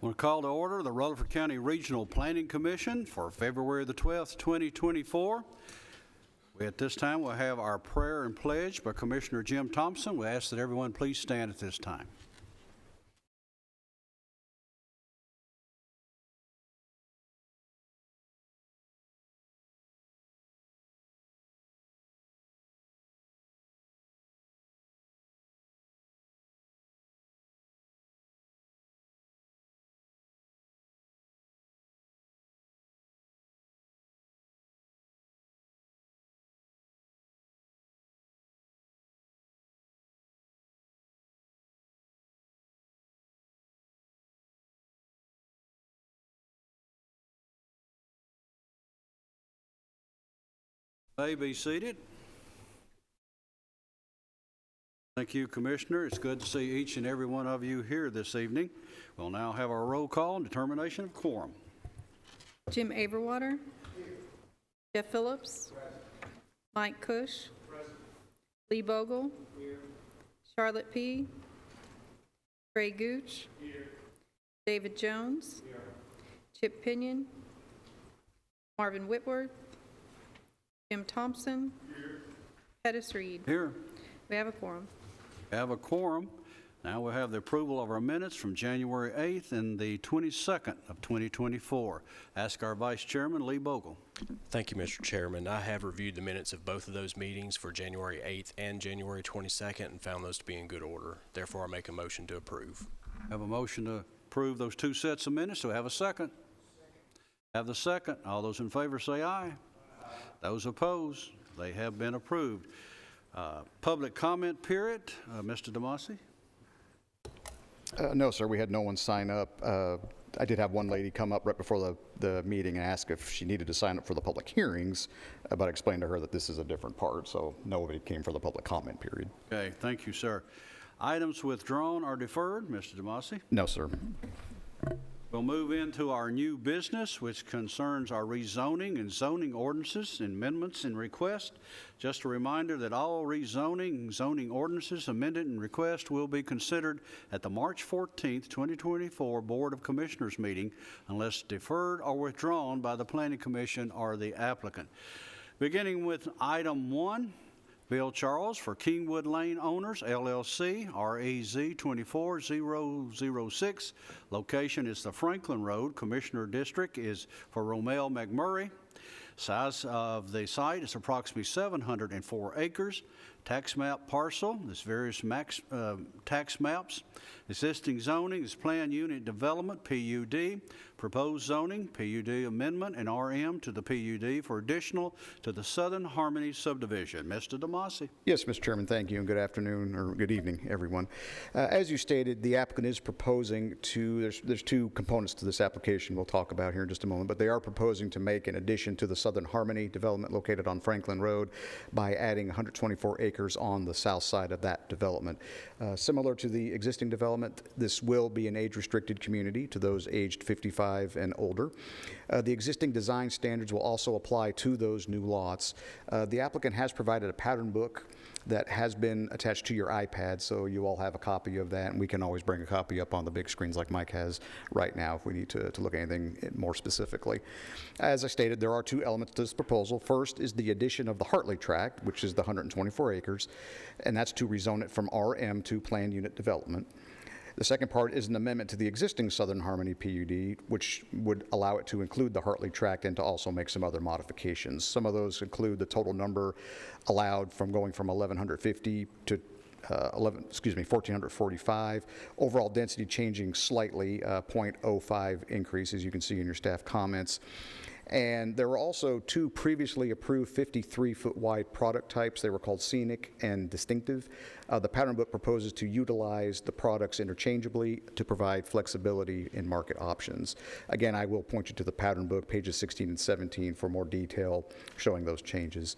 We'll call to order the Rutherford County Regional Planning Commission for February the 12th, 2024. At this time, we'll have our prayer and pledge by Commissioner Jim Thompson. We ask that everyone please stand at this time. May be seated. Thank you, Commissioner. It's good to see each and every one of you here this evening. We'll now have our roll call and determination of quorum. Jim Averwater. Jeff Phillips. Mike Cush. Lee Bogle. Charlotte P. Ray Gooch. David Jones. Chip Pinion. Marvin Whitworth. Jim Thompson. Pettis Reed. Here. We have a quorum. We have a quorum. Now we'll have the approval of our minutes from January 8th and the 22nd of 2024. Ask our Vice Chairman, Lee Bogle. Thank you, Mr. Chairman. I have reviewed the minutes of both of those meetings for January 8th and January 22nd and found those to be in good order. Therefore, I make a motion to approve. Have a motion to approve those two sets of minutes. Do we have a second? Have the second. All those in favor say aye. Those opposed, they have been approved. Public comment period. Mr. DeMasi? No, sir. We had no one sign up. I did have one lady come up right before the meeting and ask if she needed to sign up for the public hearings, but I explained to her that this is a different part, so nobody came for the public comment period. Okay, thank you, sir. Items withdrawn or deferred. Mr. DeMasi? No, sir. We'll move into our new business, which concerns our rezoning and zoning ordinances, amendments, and requests. Just a reminder that all rezoning, zoning ordinances, amended, and requests will be considered at the March 14th, 2024 Board of Commissioners meeting unless deferred or withdrawn by the Planning Commission or the applicant. Beginning with item 1. Bill Charles for Kingwood Lane Owners, LLC, REZ 24006. Location is the Franklin Road. Commissioner District is for Romel McMurray. Size of the site is approximately 704 acres. Tax map parcel, there's various tax maps. Existing zoning is planned unit development, PUD. Proposed zoning, PUD amendment, and RM to the PUD for additional to the Southern Harmony subdivision. Mr. DeMasi. Yes, Mr. Chairman, thank you, and good afternoon, or good evening, everyone. As you stated, the applicant is proposing to, there's two components to this application we'll talk about here in just a moment, but they are proposing to make an addition to the Southern Harmony development located on Franklin Road by adding 124 acres on the south side of that development. Similar to the existing development, this will be an age-restricted community to those aged 55 and older. The existing design standards will also apply to those new lots. The applicant has provided a pattern book that has been attached to your iPad, so you all have a copy of that, and we can always bring a copy up on the big screens like Mike has right now if we need to look at anything more specifically. As I stated, there are two elements to this proposal. First is the addition of the Hartley tract, which is the 124 acres, and that's to rezone it from RM to planned unit development. The second part is an amendment to the existing Southern Harmony PUD, which would allow it to include the Hartley tract and to also make some other modifications. Some of those include the total number allowed from going from 1,150 to 1,445. Overall density changing slightly, 0.05 increase, as you can see in your staff comments. And there were also two previously approved 53-foot wide product types. They were called Scenic and Distinctive. The pattern book proposes to utilize the products interchangeably to provide flexibility in market options. Again, I will point you to the pattern book, pages 16 and 17, for more detail showing those changes.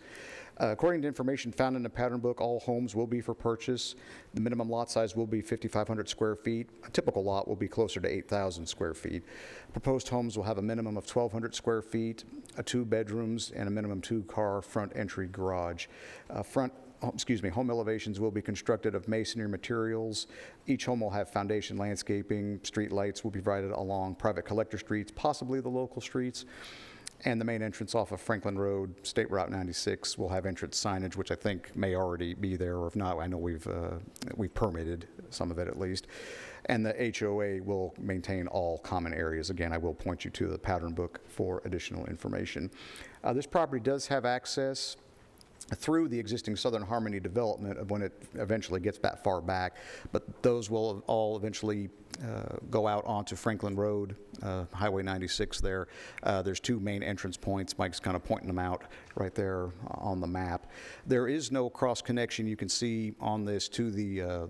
According to information found in the pattern book, all homes will be for purchase. The minimum lot size will be 5,500 square feet. A typical lot will be closer to 8,000 square feet. Proposed homes will have a minimum of 1,200 square feet, 2 bedrooms, and a minimum 2-car front entry garage. Front home elevations will be constructed of masonry materials. Each home will have foundation landscaping, street lights will be provided along private collector streets, possibly the local streets. And the main entrance off of Franklin Road, State Route 96, will have entrance signage, which I think may already be there, or if not, I know we've permitted some of it at least. And the HOA will maintain all common areas. Again, I will point you to the pattern book for additional information. This property does have access through the existing Southern Harmony development when it eventually gets that far back, but those will all eventually go out onto Franklin Road, Highway 96 there. There's two main entrance points. Mike's kind of pointing them out right there on the map. There is no cross connection you can see on this to the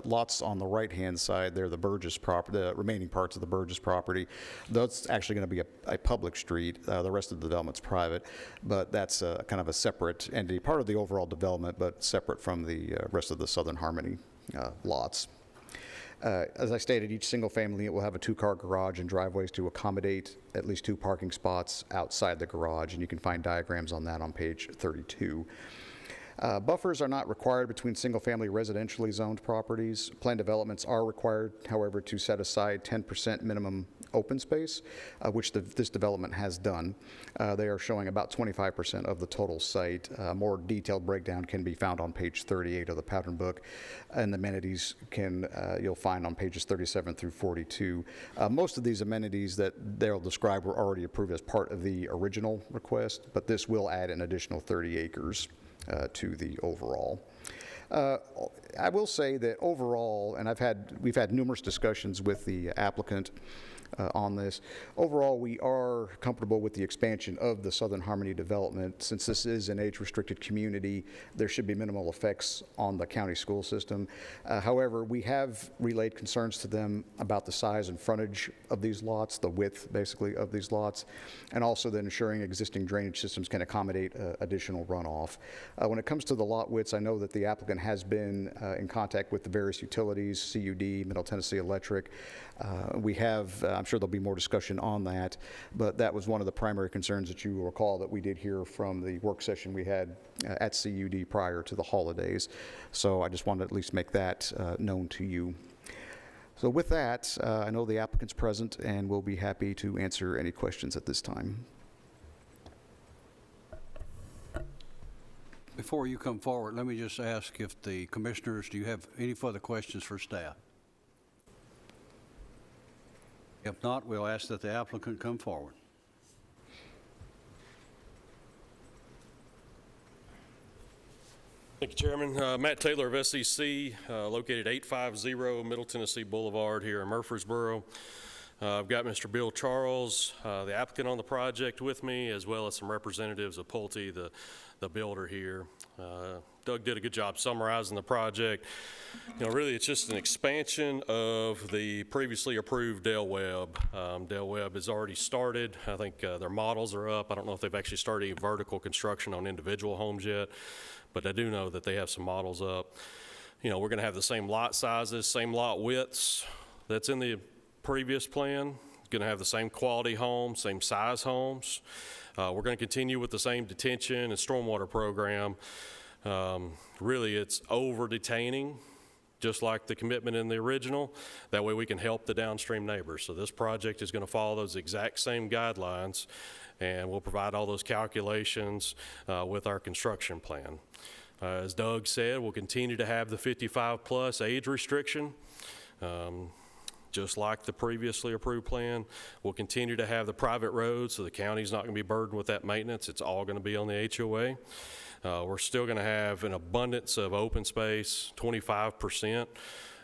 lots on the right-hand side there, the Burgess property, the remaining parts of the Burgess property. That's actually going to be a public street. The rest of the development's private, but that's kind of a separate entity, part of the overall development, but separate from the rest of the Southern Harmony lots. As I stated, each single family will have a 2-car garage and driveways to accommodate at least 2 parking spots outside the garage, and you can find diagrams on that on page 32. Buffers are not required between single-family residentially zoned properties. Planned developments are required, however, to set aside 10% minimum open space, which this development has done. They are showing about 25% of the total site. More detailed breakdown can be found on page 38 of the pattern book, and the amenities you'll find on pages 37 through 42. Most of these amenities that they'll describe were already approved as part of the original request, but this will add an additional 30 acres to the overall. I will say that overall, and we've had numerous discussions with the applicant on this. Overall, we are comfortable with the expansion of the Southern Harmony development. Since this is an age-restricted community, there should be minimal effects on the county school system. However, we have relayed concerns to them about the size and frontage of these lots, the width, basically, of these lots, and also then ensuring existing drainage systems can accommodate additional runoff. When it comes to the lot widths, I know that the applicant has been in contact with the various utilities, CUD, Middle Tennessee Electric. We have, I'm sure there'll be more discussion on that, but that was one of the primary concerns that you will recall that we did hear from the work session we had at CUD prior to the holidays. So I just wanted to at least make that known to you. So with that, I know the applicant's present and we'll be happy to answer any questions at this time. Before you come forward, let me just ask if the commissioners, do you have any further questions for staff? If not, we'll ask that the applicant come forward. Thank you, Chairman. Matt Taylor of SEC, located 850 Middle Tennessee Boulevard here in Murfreesboro. I've got Mr. Bill Charles, the applicant on the project with me, as well as some representatives of Pulte, the builder here. Doug did a good job summarizing the project. You know, really it's just an expansion of the previously approved Del Webb. Del Webb has already started. I think their models are up. I don't know if they've actually started any vertical construction on individual homes yet, but I do know that they have some models up. You know, we're gonna have the same lot sizes, same lot widths that's in the previous plan. Gonna have the same quality homes, same size homes. We're gonna continue with the same detention and stormwater program. Really, it's over detaining, just like the commitment in the original. That way we can help the downstream neighbors. So this project is going to follow those exact same guidelines, and we'll provide all those calculations with our construction plan. As Doug said, we'll continue to have the 55-plus age restriction. Just like the previously approved plan, we'll continue to have the private roads, so the county's not going to be burdened with that maintenance. It's all going to be on the HOA. We're still going to have an abundance of open space. 25%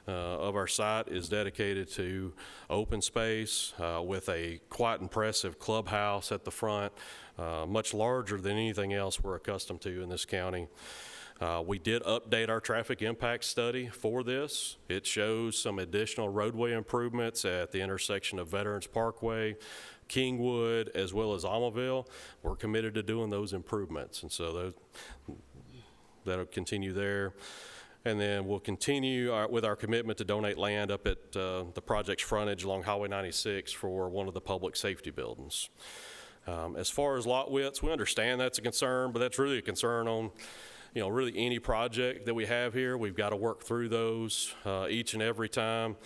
of our site is dedicated to open space with a quite impressive clubhouse at the front, much larger than anything else we're accustomed to in this county. We did update our traffic impact study for this. It shows some additional roadway improvements at the intersection of Veterans Parkway, Kingwood, as well as Almaville. We're committed to doing those improvements, and so that'll continue there. And then we'll continue with our commitment to donate land up at the project's frontage along Highway 96 for one of the public safety buildings. As far as lot widths, we understand that's a concern, but that's really a concern on really any project that we have here, we've got to work through those each and every time.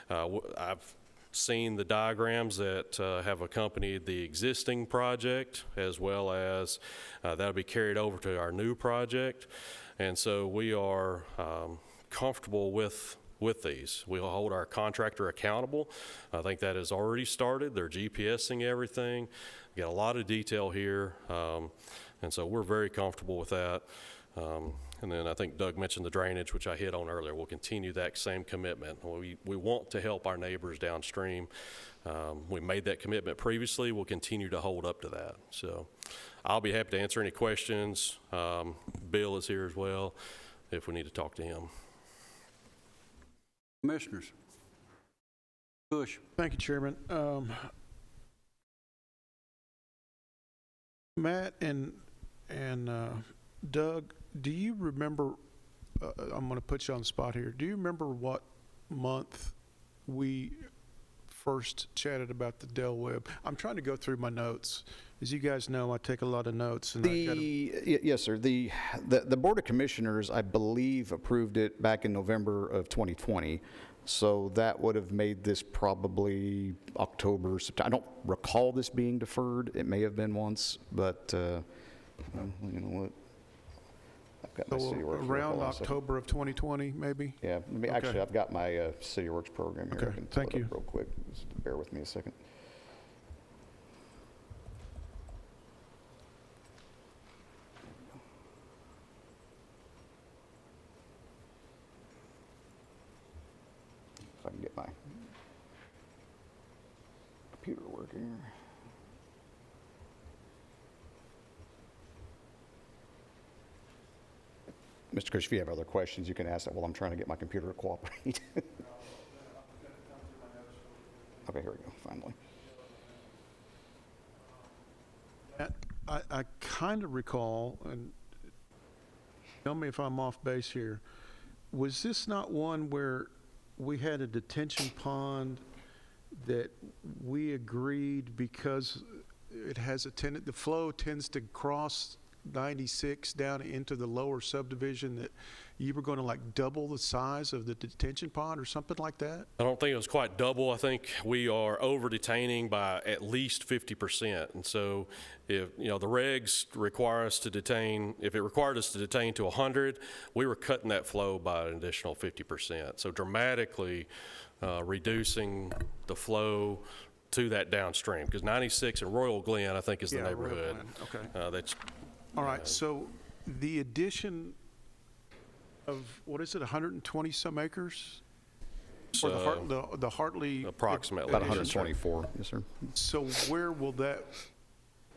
I've seen the diagrams that have accompanied the existing project, as well as that'll be carried over to our new project. And so we are comfortable with these. We'll hold our contractor accountable. I think that has already started. They're GPSing everything. Got a lot of detail here, and so we're very comfortable with that. And then I think Doug mentioned the drainage, which I hit on earlier. We'll continue that same commitment. We want to help our neighbors downstream. We made that commitment previously. We'll continue to hold up to that. So I'll be happy to answer any questions. Bill is here as well if we need to talk to him. Commissioners. Bush. Thank you, Chairman. Matt and Doug, do you remember, I'm going to put you on the spot here, do you remember what month we first chatted about the Del Webb? I'm trying to go through my notes. As you guys know, I take a lot of notes. And Yes, sir. The Board of Commissioners, I believe, approved it back in November of 2020. So that would have made this probably October, September. I don't recall this being deferred. It may have been once, but you know what? I've got my So City Works. around October of 2020, maybe? Yeah, Okay. actually, I've got my City Works program here. Okay, I can pull thank it you. up real quick. Just bear with me a second. If I can get my computer working. Mr. Kush, if you have other questions, you can ask that while I'm trying to get my computer to cooperate. Okay, here we go, finally. I kind of recall, and tell me if I'm off base here, was this not one where we had a detention pond that we agreed because it has a the flow tends to cross 96 down into the lower subdivision, that you were going to like double the size of the detention pond or something like that? I don't think it was quite double. I think we are over detaining by at least 50%. And so if, the regs require us to detain, if it required us to detain to 100, we were cutting that flow by an additional 50%. So dramatically reducing the flow to that downstream, because 96 and Royal Glen, I think, is the Yeah, Royal neighborhood. Glen, okay. That's All right, so the addition of, what is it, 120 some acres? For the Hartley? approximately. About addition? 124, yes, sir. So where will that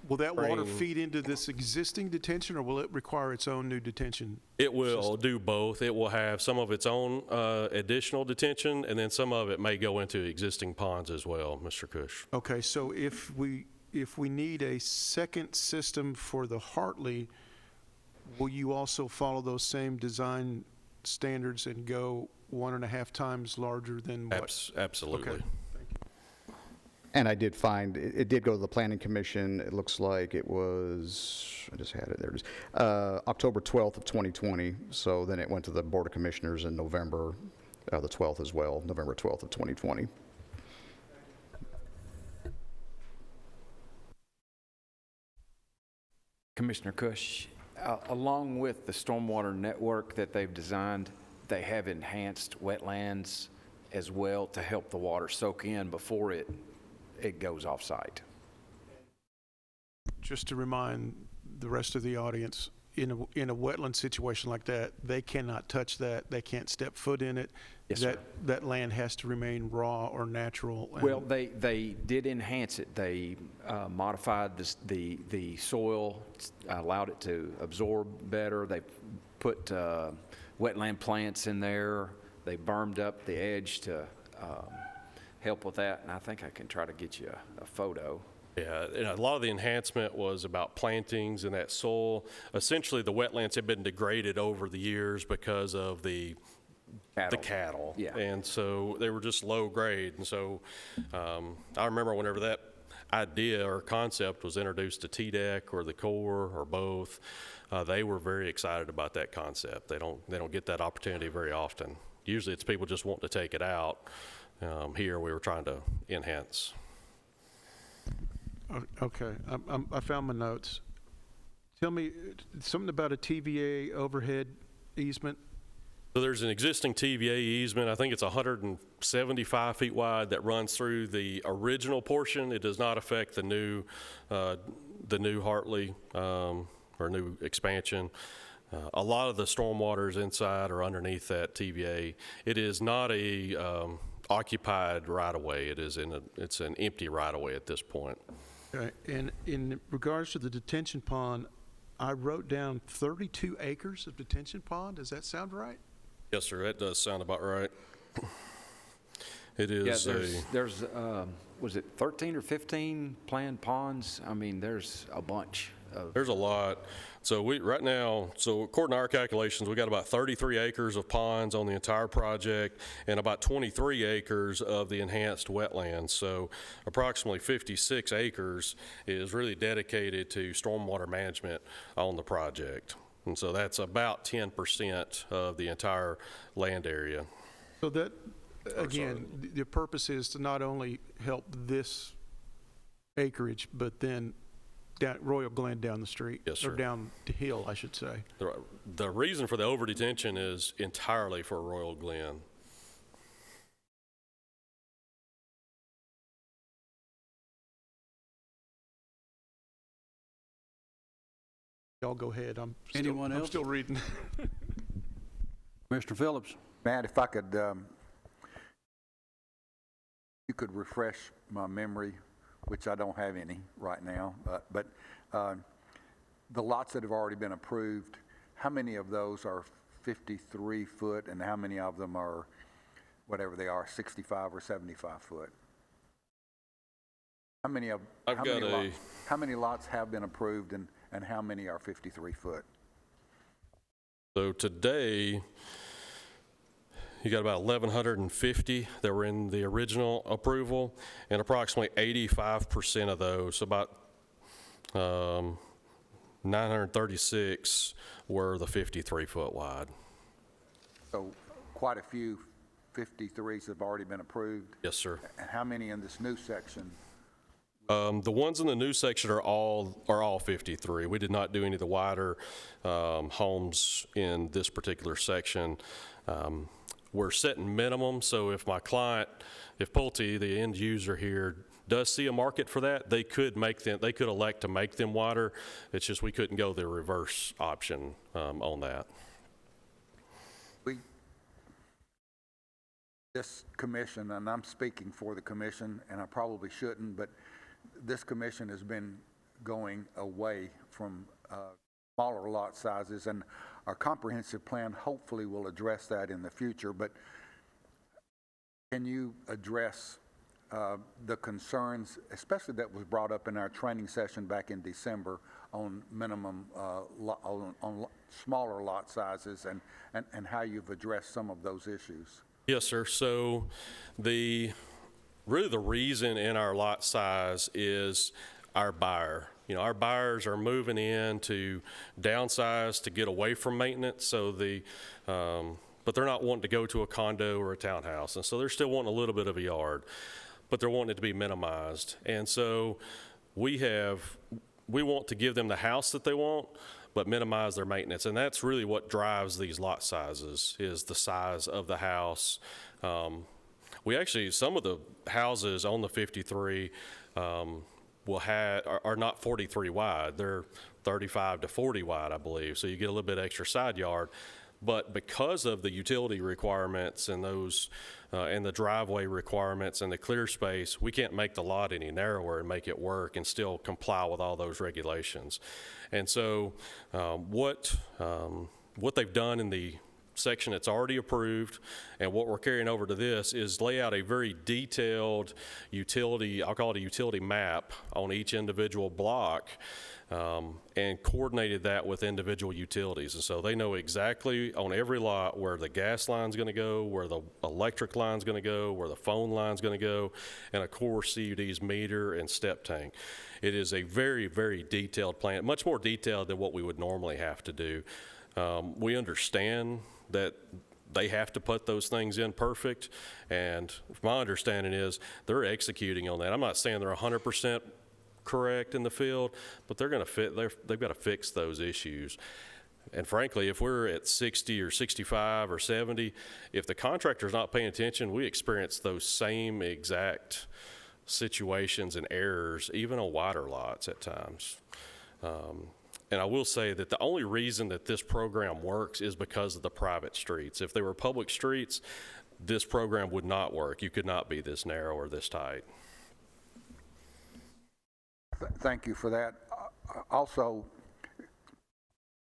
water Bring- feed into this existing detention, or will it require its own new detention? It will do both. It will have some of its own additional detention, and then some of it may go into existing ponds as well, Mr. Cush. Okay, so if we need a second system for the Hartley, will you also follow those same design standards and go 1.5 times larger than what? Absolutely. Okay. And I did find, it did go to the Planning Commission. It looks like it was, I just had it, there it is, October 12th of 2020. So then it went to the Board of Commissioners in November, the 12th as well, November 12th of 2020. Commissioner Cush, along with the stormwater network that they've designed, they have enhanced wetlands as well to help the water soak in before it goes off-site. Just to remind the rest of the audience, in a wetland situation like that, they cannot touch that. They can't step foot in it. Yes, sir. That land has to remain raw or natural. and- Well, they did enhance it. They modified the soil, allowed it to absorb better. They put wetland plants in there. They bermed up the edge to help with that, and I think I can try to get you a photo. Yeah, and a lot of the enhancement was about plantings and that soil. Essentially, the wetlands have been degraded over the years because of the cattle. Yeah. And so they were just low grade. And so I remember whenever that idea or concept was introduced to TDEC or the Corps or both, they were very excited about that concept. They don't get that opportunity very often. Usually it's people just wanting to take it out. Here we were trying to enhance. Okay, I found my notes. Tell me something about a TVA overhead easement. So there's an existing TVA easement. I think it's 175 feet wide that runs through the original portion. It does not affect the new Hartley or new expansion. A lot of the stormwaters inside or underneath that TVA. It is not a occupied right-of-way. It's an empty right-of-way at this point. Okay, and in regards to the detention pond, I wrote down 32 acres of detention pond. Does that sound right? Yes, sir. That does sound about right. It is there's was it 13 or 15 planned ponds? I mean, there's a bunch of. There's a lot. So right now, according to our calculations, we got about 33 acres of ponds on the entire project and about 23 acres of the enhanced wetlands. So approximately 56 acres is really dedicated to stormwater management on the project. And so that's about 10% of the entire land area. So that, again, the purpose is to not only help this acreage, but then down Royal Glen down the street. Yes, sir. Or down the hill, I should say. The reason for the over-detention is entirely for Royal Glen. Y'all go ahead. I'm Anyone else? still reading. Mr. Phillips? Matt, if I could, you could refresh my memory, which I don't have any right now, but the lots that have already been approved, how many of those are 53 foot and how many of them are, whatever they are, 65 or 75 foot? How many lots have been approved and how many are 53 foot? So today, you got about 1,150 that were in the original approval, and approximately 85% of those, about 936 were the 53-foot wide. So quite a few 53s have already been approved? Yes, sir. And how many in this new section? The ones in the new section are all 53. We did not do any of the wider homes in this particular section. We're setting minimum, so if my client, if Pulte, the end user here, does see a market for that, they could elect to make them wider. It's just we couldn't go the reverse option on that. This commission, and I'm speaking for the commission, and I probably shouldn't, but this commission has been going away from smaller lot sizes, and our comprehensive plan hopefully will address that in the future. But can you address the concerns, especially that was brought up in our training session back in December on minimum on smaller lot sizes and how you've addressed some of those issues? Yes, sir. So really the reason in our lot size is our buyer. You know, our buyers are moving in to downsize to get away from maintenance, so but they're not wanting to go to a condo or a townhouse, and so they're still wanting a little bit of a yard, but they're wanting it to be minimized. And so we want to give them the house that they want, but minimize their maintenance. And that's really what drives these lot sizes, is the size of the house. Some of the houses on the 53 are not 43 wide. They're 35 to 40 wide, I believe. So you get a little bit extra side yard. But because of the utility requirements and those, and the driveway requirements and the clear space, we can't make the lot any narrower and make it work and still comply with all those regulations. And so what they've done in the section that's already approved, and what we're carrying over to this is lay out a very detailed utility, I'll call it a utility map on each individual block, and coordinated that with individual utilities. And so they know exactly on every lot where the gas line's gonna go, where the electric line's gonna go, where the phone line's gonna go, and of course CUD's meter and step tank. It is a very, very detailed plan, much more detailed than what we would normally have to do. We understand that they have to put those things in perfect, and my understanding is they're executing on that. I'm not saying they're 100% correct in the field, but they've got to fix those issues. And frankly, if we're at 60 or 65 or 70, if the contractor's not paying attention, we experience those same exact situations and errors, even on wider lots at times. And I will say that the only reason that this program works is because of the private streets. If they were public streets, this program would not work. You could not be this narrow or this tight. Thank you for that. Also,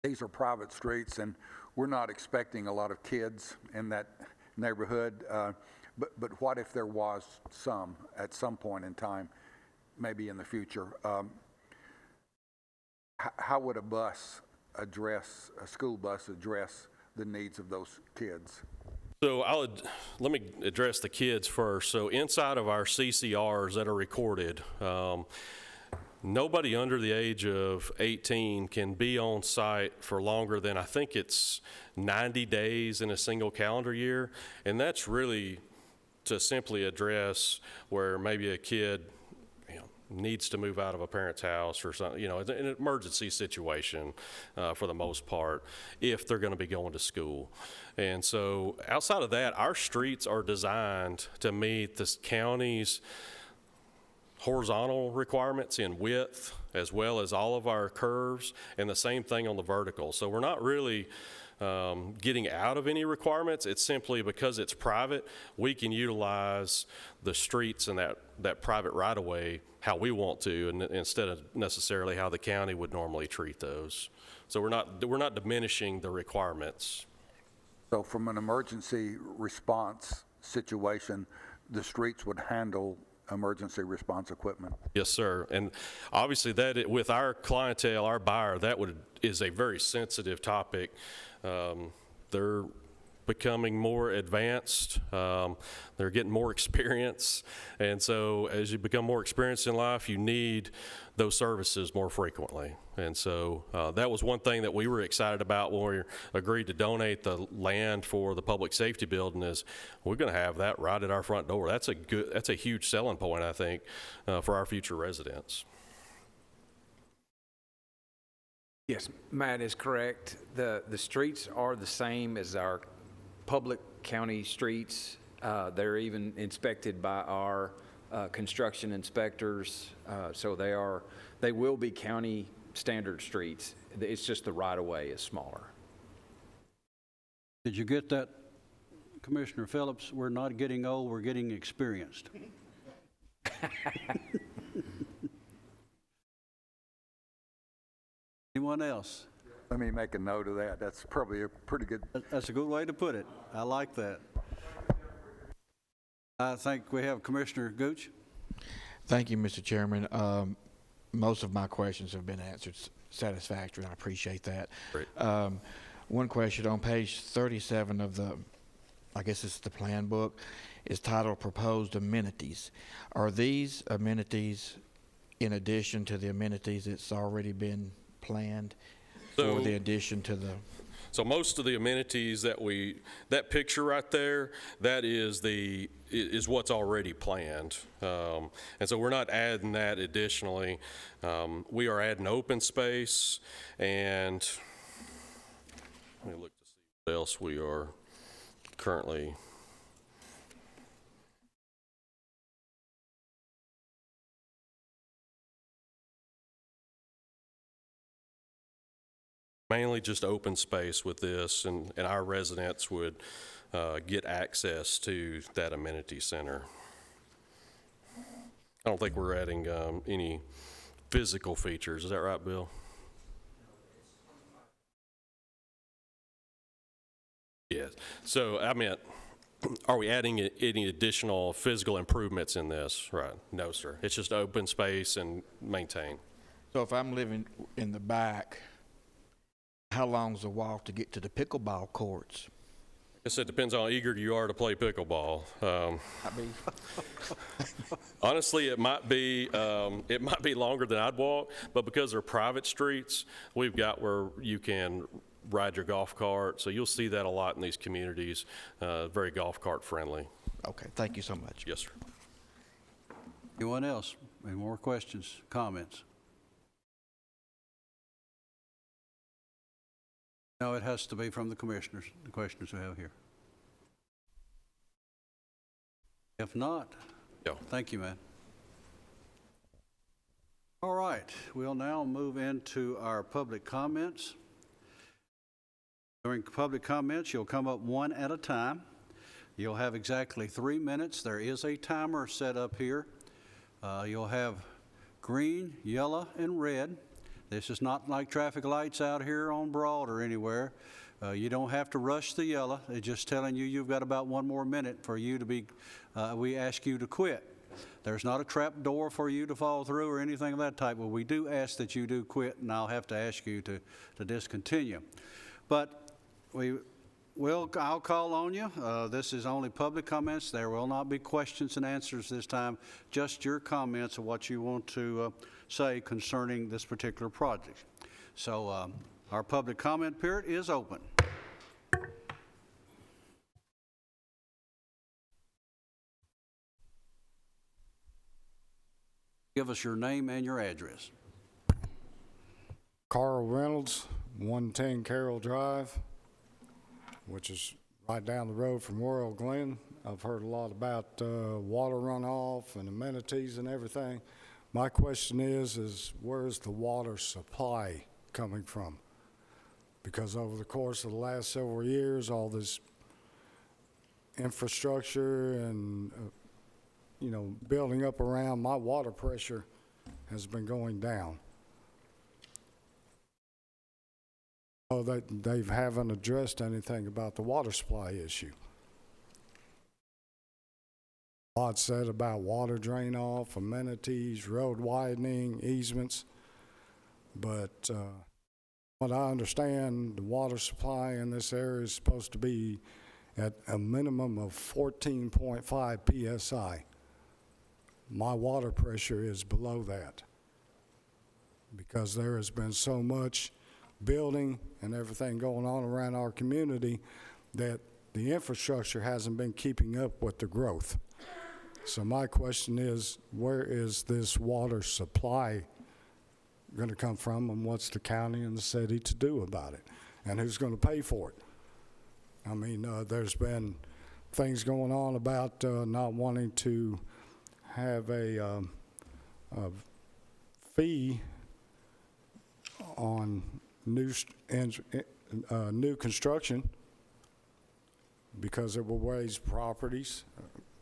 these are private streets, and we're not expecting a lot of kids in that neighborhood. But what if there was some at some point in time, maybe in the future? How would a school bus address the needs of those kids? So let me address the kids first. So inside of our CCRs that are recorded, nobody under the age of 18 can be on site for longer than, I think it's 90 days in a single calendar year. And that's really to simply address where maybe a kid needs to move out of a parent's house or something, it's an emergency situation for the most part, if they're going to be going to school. And so outside of that, our streets are designed to meet this county's horizontal requirements in width, as well as all of our curves, and the same thing on the vertical. So we're not really getting out of any requirements. It's simply because it's private, we can utilize the streets and that private right-of-way how we want to, and instead of necessarily how the county would normally treat those. So we're not diminishing the requirements. So from an emergency response situation, the streets would handle emergency response equipment? Yes, sir. And obviously with our clientele, our buyer, is a very sensitive topic. They're becoming more advanced. They're getting more experience. And so as you become more experienced in life, you need those services more frequently. And so that was one thing that we were excited about when we agreed to donate the land for the public safety building, is we're going to have that right at our front door. That's a huge selling point, I think, for our future residents. Yes, Matt is correct. The streets are the same as our public county streets. They're even inspected by our construction inspectors. So they will be county standard streets. It's just the right-of-way is smaller. Did you get that, Commissioner Phillips? We're not getting old, we're getting experienced. Anyone else? Let me make a note of that. That's probably a pretty good. That's a good way to put it. I like that. I think we have Commissioner Gooch. Thank you, Mr. Chairman. Most of my questions have been answered satisfactorily, and I appreciate that. Great. One question on page 37 of I guess it's the plan book, is titled Proposed Amenities. Are these amenities in addition to the amenities that's already been planned, or the addition to the? So most of the amenities that picture right there, that is what's already planned. And so we're not adding that additionally. We are adding open space, and let me look to see what else we are currently. Mainly just open space with this, and our residents would get access to that amenity center. I don't think we're adding any physical features. Is that right, Bill? Yes. So I meant, are we adding any additional physical improvements in this? Right. No, sir. It's just open space and maintain. So if I'm living in the back, how long's the walk to get to the pickleball courts? I guess it depends on how eager you are to play pickleball. I mean, Honestly, it might be longer than I'd walk, but because they're private streets, we've got where you can ride your golf cart. So you'll see that a lot in these communities. Very golf cart friendly. okay, thank you so much. Yes, sir. Anyone else? Any more questions, comments? No, it has to be from the commissioners we have here. If not, Yeah. thank you, man. All right, we'll now move into our public comments. During public comments, you'll come up one at a time. You'll have exactly 3 minutes. There is a timer set up here. You'll have green, yellow, and red. This is not like traffic lights out here on Broad or anywhere. You don't have to rush the yellow. They're just telling you you've got about 1 more minute for you to be, we ask you to quit. There's not a trap door for you to fall through or anything of that type, but we do ask that you do quit, and I'll have to ask you to discontinue. But I'll call on you. This is only public comments. There will not be questions and answers this time, just your comments of what you want to say concerning this particular project. So our public comment period is open. Give us your name and your address. Carl Reynolds, 110 Carroll Drive, which is right down the road from Royal Glen. I've heard a lot about water runoff and amenities and everything. My question is where's the water supply coming from? Because over the course of the last several years, all this infrastructure and building up around, my water pressure has been going down. Oh, they haven't addressed anything about the water supply issue. A lot said about water drain off, amenities, road widening, easements, but what I understand, the water supply in this area is supposed to be at a minimum of 14.5 psi. My water pressure is below that because there has been so much building and everything going on around our community that the infrastructure hasn't been keeping up with the growth. So my question is, where is this water supply going to come from, and what's the county and the city to do about it, and who's going to pay for it? I mean, there's been things going on about not wanting to have a fee on new construction because it will raise properties,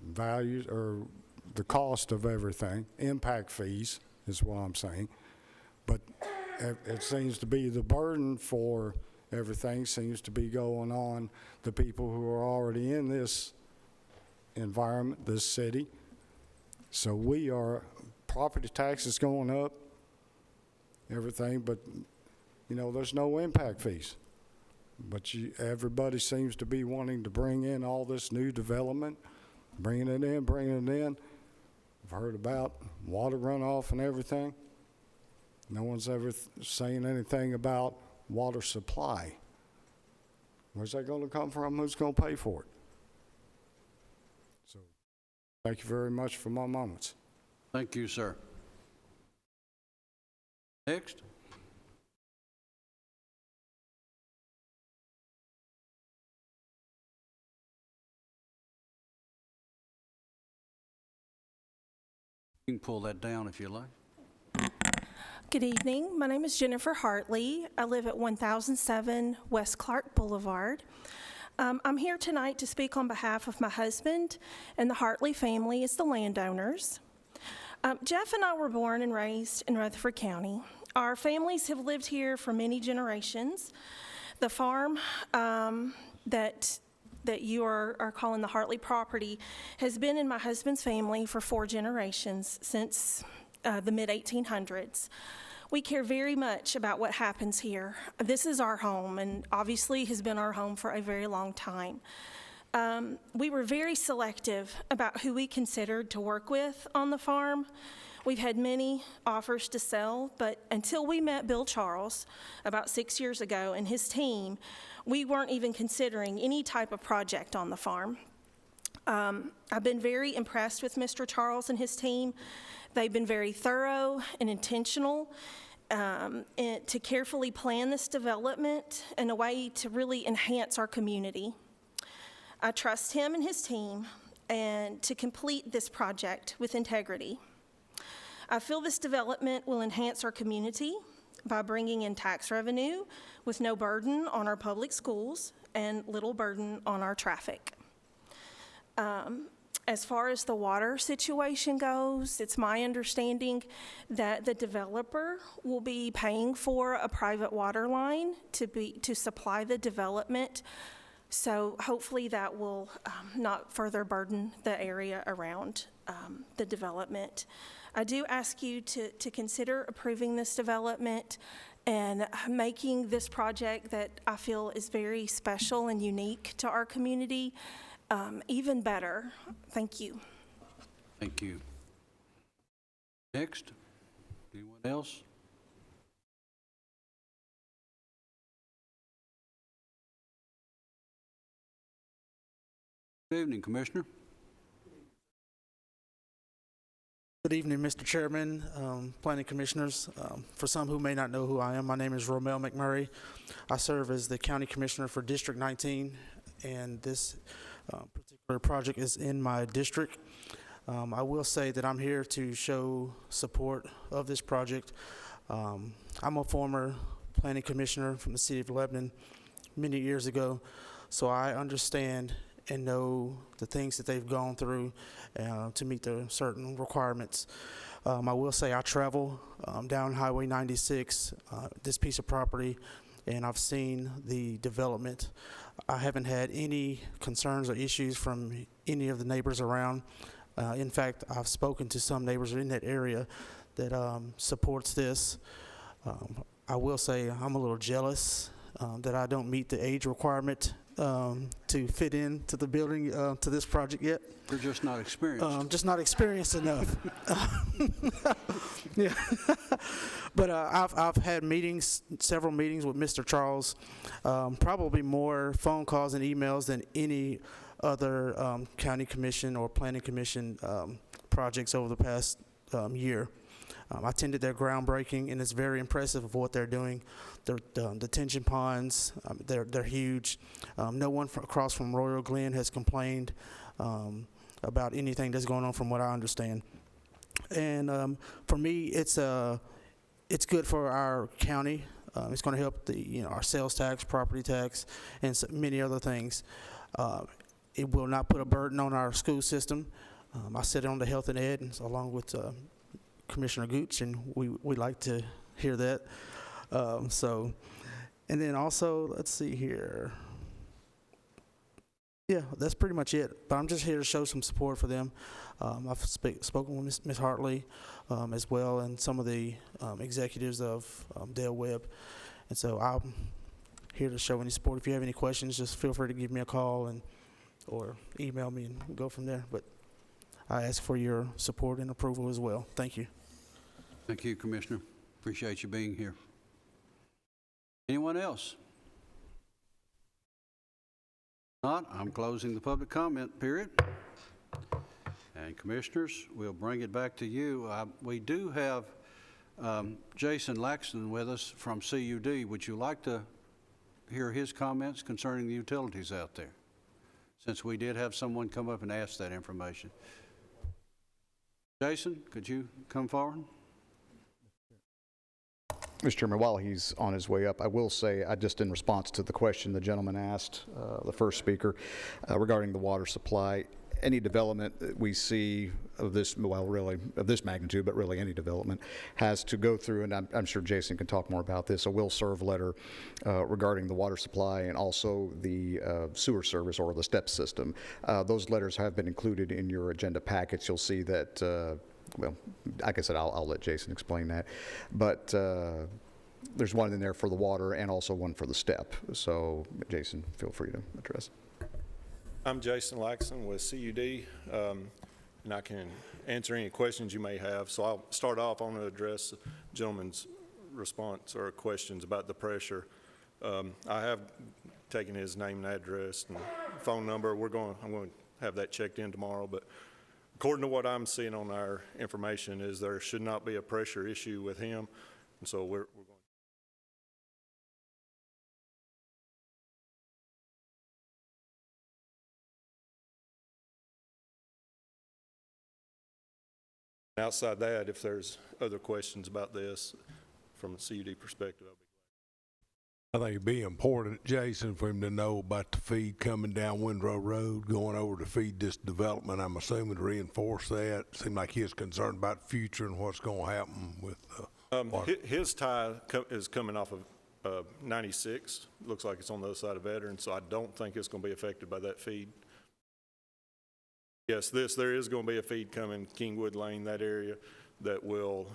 values, or the cost of everything. Impact fees is what I'm saying. But it seems to be the burden for everything seems to be going on the people who are already in this environment, this city. So property taxes going up, everything, but there's no impact fees. But everybody seems to be wanting to bring in all this new development, bringing it in. I've heard about water runoff and everything. No one's ever saying anything about water supply. Where's that going to come from? Who's going to pay for it? So, thank you very much for my moments. Thank you, sir. Next. You can pull that down if you like. Good evening. My name is Jennifer Hartley. I live at 1007 West Clark Boulevard. I'm here tonight to speak on behalf of my husband and the Hartley family as the landowners. Jeff and I were born and raised in Rutherford County. Our families have lived here for many generations. The farm that you are calling the Hartley property has been in my husband's family for 4 generations since the mid-1800s. We care very much about what happens here. This is our home, and obviously has been our home for a very long time. We were very selective about who we considered to work with on the farm. We've had many offers to sell, but until we met Bill Charles about 6 years ago and his team, we weren't even considering any type of project on the farm. I've been very impressed with Mr. Charles and his team. They've been very thorough and intentional and to carefully plan this development in a way to really enhance our community. I trust him and his team and to complete this project with integrity. I feel this development will enhance our community by bringing in tax revenue with no burden on our public schools and little burden on our traffic. As far as the water situation goes, it's my understanding that the developer will be paying for a private water line to supply the development. So hopefully that will not further burden the area around the development. I do ask you to consider approving this development and making this project that I feel is very special and unique to our community even better. Thank you. Thank you. Next, anyone else? Good evening, Commissioner. Good evening, Mr. Chairman, Planning Commissioners. For some who may not know who I am, my name is Romel McMurray. I serve as the County Commissioner for District 19, and this particular project is in my district. I will say that I'm here to show support of this project. I'm a former Planning Commissioner from the City of Lebanon many years ago, so I understand and know the things that they've gone through to meet the certain requirements. I will say I travel down Highway 96, this piece of property, and I've seen the development. I haven't had any concerns or issues from any of the neighbors around. In fact, I've spoken to some neighbors in that area that supports this. I will say I'm a little jealous that I don't meet the age requirement to fit into the building to this project yet. You're just not experienced. Just not experienced enough. Yeah, but I've had meetings, several meetings with Mr. Charles, probably more phone calls and emails than any other county commission or planning commission projects over the past year. I attended their groundbreaking, and it's very impressive of what they're doing. The detention ponds, they're huge. No one across from Royal Glen has complained about anything that's going on from what I understand. And for me, it's good for our county. It's going to help our sales tax, property tax, and so many other things. It will not put a burden on our school system. I sit on the Health and Ed, and along with Commissioner Gooch, and we like to hear that. And then also, let's see here. Yeah, that's pretty much it. But I'm just here to show some support for them. I've spoken with Ms. Hartley as well, and some of the executives of Dale Webb. And so I'm here to show any support. If you have any questions, just feel free to give me a call or email me, and we'll go from there. But I ask for your support and approval as well. Thank you. Thank you, Commissioner. Appreciate you being here. Anyone else? Not, I'm closing the public comment period. And Commissioners, we'll bring it back to you. We do have Jason Laxton with us from CUD. Would you like to hear his comments concerning the utilities out there? Since we did have someone come up and ask that information. Jason, could you come forward? Mr. Chairman, while he's on his way up, I will say, just in response to the question the gentleman asked, the first speaker, regarding the water supply, any development that we see of this, well, really, of this magnitude, but really any development, has to go through, and I'm sure Jason can talk more about this, a will-serve letter regarding the water supply and also the sewer service or the STEP system. Those letters have been included in your agenda packets. You'll see that, well, like I said, I'll let Jason explain that. But there's one in there for the water and also one for the STEP. So, Jason, feel free to address. I'm Jason Laxon with CUD, and I can answer any questions you may have. So I'll start off. I want to address the gentleman's response or questions about the pressure. I have taken his name and address and phone number. I'm going to have that checked in tomorrow. But according to what I'm seeing on our information, is there should not be a pressure issue with him, and so we're going. Outside that, if there's other questions about this from a CUD perspective, I'll be glad. I think it'd be important, Jason, for him to know about the feed coming down Windrow Road, going over to feed this development. I'm assuming to reinforce that. Seemed like he was concerned about the future and what's going to happen with water. His tie is coming off of 96. Looks like it's on the other side of Veterans, so I don't think it's going to be affected by that feed. Yes, there is going to be a feed coming Kingwood Lane, that area, that will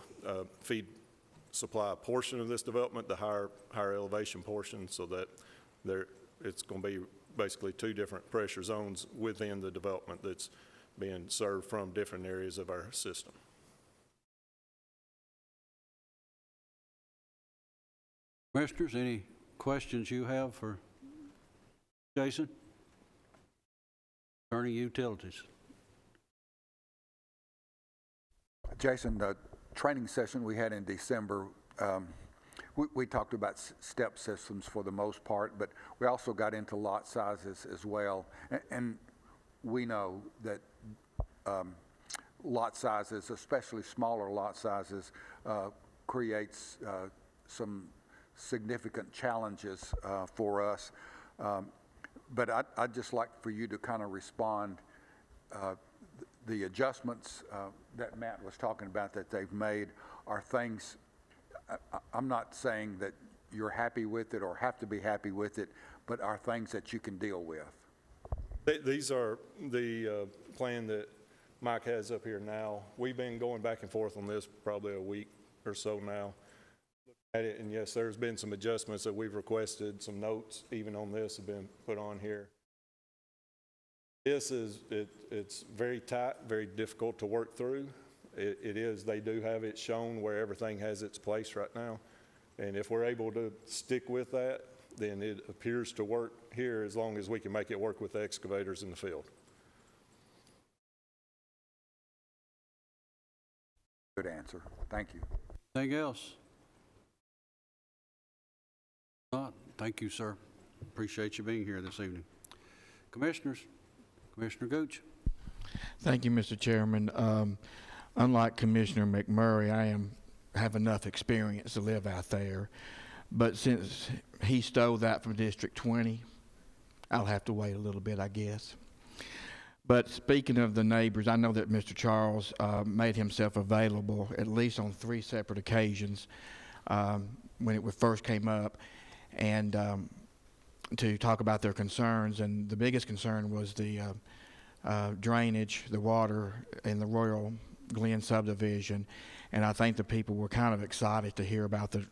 supply a portion of this development, the higher elevation portion, so that it's going to be basically two different pressure zones within the development that's being served from different areas of our system. Commissioners, any questions you have for Jason? Concerning utilities. Jason, the training session we had in December, we talked about step systems for the most part, but we also got into lot sizes as well. And we know that lot sizes, especially smaller lot sizes, creates some significant challenges for us. But I'd just like for you to kind of respond. The adjustments that Matt was talking about that they've made are things, I'm not saying that you're happy with it or have to be happy with it, but are things that you can deal with. These are the plan that Mike has up here now. We've been going back and forth on this probably a week or so now. At it, and yes, there's been some adjustments that we've requested. Some notes even on this have been put on here. This is, it's very tight, very difficult to work through. It is, they do have it shown where everything has its place right now. And if we're able to stick with that, then it appears to work here as long as we can make it work with the excavators in the field. Good answer. Thank you. Anything else? Not. Thank you, sir. Appreciate you being here this evening. Commissioners, Commissioner Gooch. Thank you, Mr. Chairman. Unlike Commissioner McMurray, I have enough experience to live out there. But since he stole that from District 20, I'll have to wait a little bit, I guess. But speaking of the neighbors, I know that Mr. Charles made himself available at least on 3 separate occasions when it first came up, and to talk about their concerns. And the biggest concern was the drainage, the water in the Royal Glen subdivision. And I think the people were kind of excited to hear about the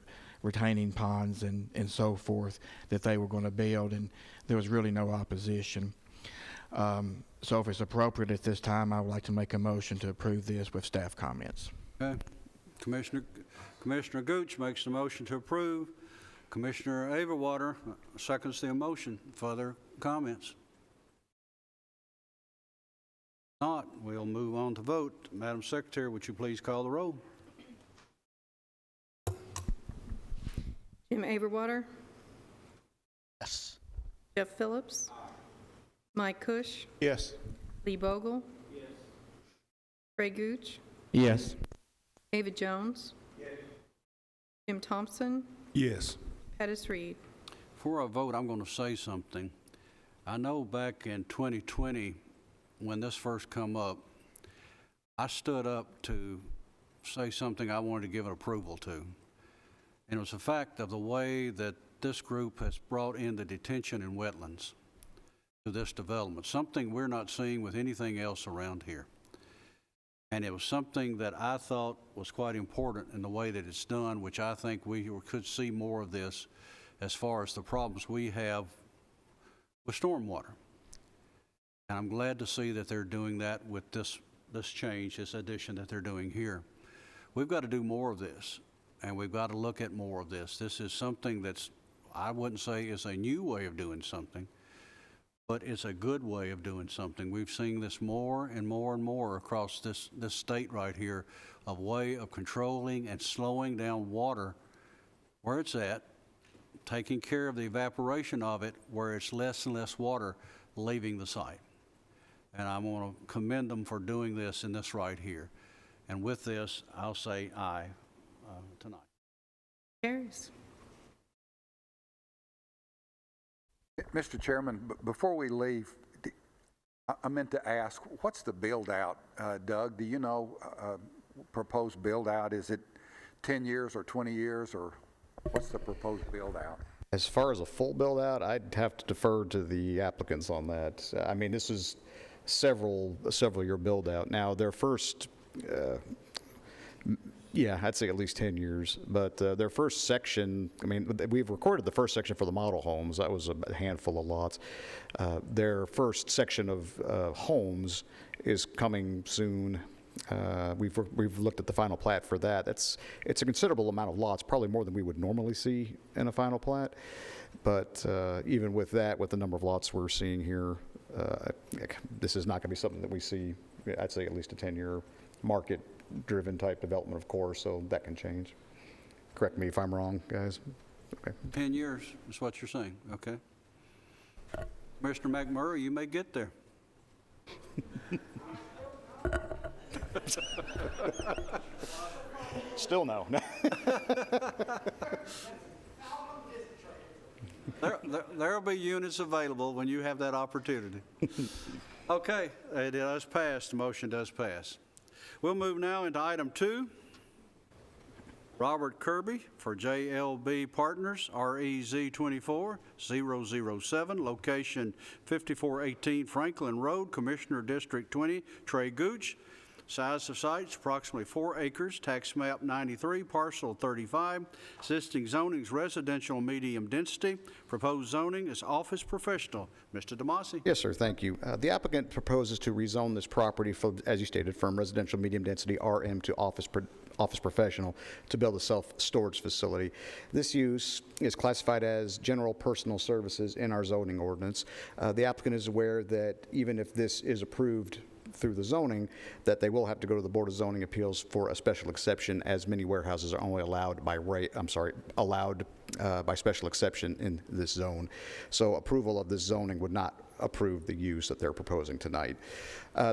retaining ponds and so forth that they were going to build, and there was really no opposition. So if it's appropriate at this time, I would like to make a motion to approve this with staff comments. Okay. Commissioner Gooch makes the motion to approve. Commissioner Averwater seconds the motion. Further comments? Not, we'll move on to vote. Madam Secretary, would you please call the roll? Jim Averwater. Yes. Jeff Phillips. Mike Cush. Yes. Lee Bogle. Yes. Ray Gooch. Yes. David Jones. Yes. Jim Thompson. Yes. Pettis Reed. Before I vote, I'm going to say something. I know back in 2020, when this first come up, I stood up to say something I wanted to give an approval to. And it was the fact of the way that this group has brought in the detention and wetlands to this development, something we're not seeing with anything else around here. And it was something that I thought was quite important in the way that it's done, which I think we could see more of this as far as the problems we have with stormwater. And I'm glad to see that they're doing that with this change, this addition that they're doing here. We've got to do more of this, and we've got to look at more of this. This is something that's, I wouldn't say is a new way of doing something, but it's a good way of doing something. We've seen this more and more and more across this state right here, a way of controlling and slowing down water where it's at, taking care of the evaporation of it where it's less and less water leaving the site. And I want to commend them for doing this in this right here. And with this, I'll say aye tonight. Carries. Mr. Chairman, before we leave, I meant to ask, what's the build-out, Doug? Do you know proposed build-out? Is it 10 years or 20 years, or what's the proposed build-out? As far as a full build-out, I'd have to defer to the applicants on that. I mean, this is several-year build-out. Now, their first, yeah, I'd say at least 10 years. But their first section, I mean, we've recorded the first section for the model homes. That was a handful of lots. Their first section of homes is coming soon. We've looked at the final plat for that. It's a considerable amount of lots, probably more than we would normally see in a final plat. But even with that, with the number of lots we're seeing here, this is not going to be something that we see, I'd say at least a 10-year market-driven type development, of course, so that can change. Correct me if I'm wrong, guys. Okay. 10 years is what you're saying, okay? Mr. McMurray, you may get there. Still no. There'll be units available when you have that opportunity. Okay, it does pass. The motion does pass. We'll move now into item 2. Robert Kirby for JLB Partners, REZ 24007, location 5418 Franklin Road, Commissioner District 20, Trey Gooch. Size of site is approximately 4 acres, tax map 93, parcel 35. Existing zoning is residential medium density. Proposed zoning is office professional. Mr. DeMasi. Yes, sir, thank you. The applicant proposes to rezone this property, as you stated, from residential medium density RM to office professional to build a self-storage facility. This use is classified as general personal services in our zoning ordinance. The applicant is aware that even if this is approved through the zoning, that they will have to go to the Board of Zoning Appeals for a special exception, as many warehouses are only allowed by by special exception in this zone. So approval of this zoning would not approve the use that they're proposing tonight.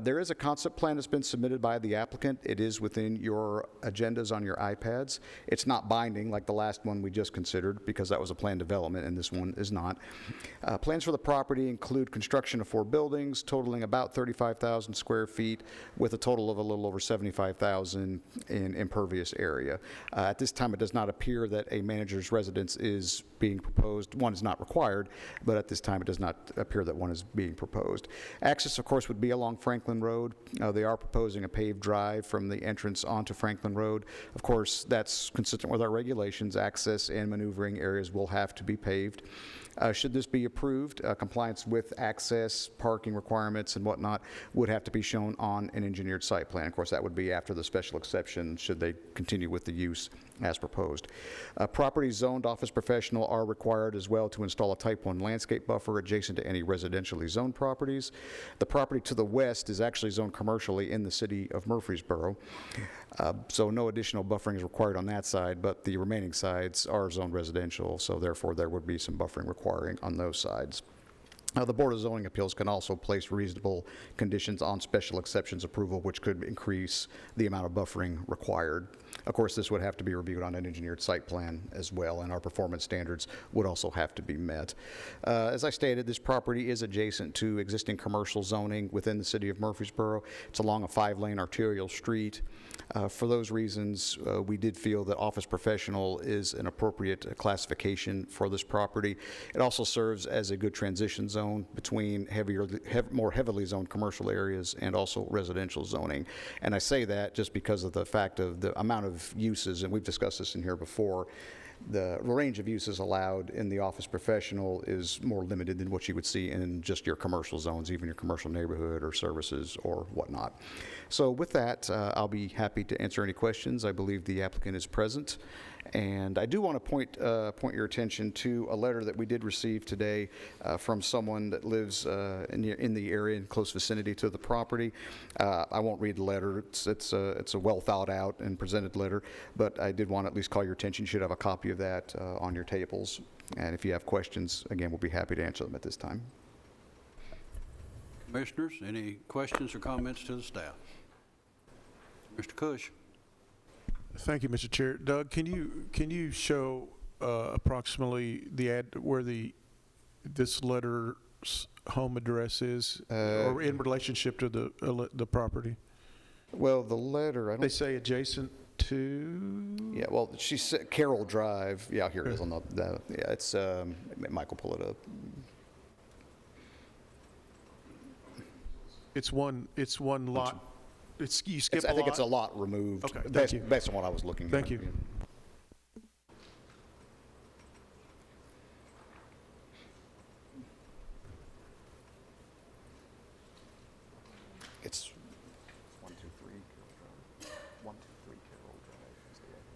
There is a concept plan that's been submitted by the applicant. It is within your agendas on your iPads. It's not binding like the last one we just considered, because that was a planned development and this one is not. Plans for the property include construction of 4 buildings totaling about 35,000 square feet with a total of a little over 75,000 in impervious area. At this time, it does not appear that a manager's residence is being proposed. One is not required, but at this time it does not appear that one is being proposed. Access, of course, would be along Franklin Road. They are proposing a paved drive from the entrance onto Franklin Road. Of course, that's consistent with our regulations. Access and maneuvering areas will have to be paved. Should this be approved, compliance with access, parking requirements, and whatnot would have to be shown on an engineered site plan. Of course, that would be after the special exception, should they continue with the use as proposed. Properties zoned office professional are required as well to install a Type 1 landscape buffer adjacent to any residentially zoned properties. The property to the west is actually zoned commercially in the city of Murfreesboro, so no additional buffering is required on that side, but the remaining sides are zoned residential, so therefore there would be some buffering requiring on those sides. The Board of Zoning Appeals can also place reasonable conditions on special exceptions approval, which could increase the amount of buffering required. Of course, this would have to be reviewed on an engineered site plan as well, and our performance standards would also have to be met. As I stated, this property is adjacent to existing commercial zoning within the city of Murfreesboro. It's along a 5-lane arterial street. For those reasons, we did feel that office professional is an appropriate classification for this property. It also serves as a good transition zone between more heavily zoned commercial areas and also residential zoning. And I say that just because of the fact of the amount of uses, and we've discussed this in here before. The range of uses allowed in the office professional is more limited than what you would see in just your commercial zones, even your commercial neighborhood or services or whatnot. So with that, I'll be happy to answer any questions. I believe the applicant is present. And I do want to point your attention to a letter that we did receive today from someone that lives in the area in close vicinity to the property. I won't read the letter. It's a well thought out and presented letter, but I did want to at least call your attention. You should have a copy of that on your tables. And if you have questions, again, we'll be happy to answer them at this time. Commissioners, any questions or comments to the staff? Mr. Cush. Thank you, Mr. Chair. Doug, can you show approximately where this letter's home address is, or in relationship to the property? Well, the letter, They say adjacent to. Yeah, well, she said Carroll Drive. Yeah, here it is on the yeah, it's Michael, pull it up. It's one lot. You skip a lot? I think it's a lot removed. Okay, thank you. Based on what I was looking at. Thank you. It's 123 Carroll Drive. 123 Carroll Drive is the address.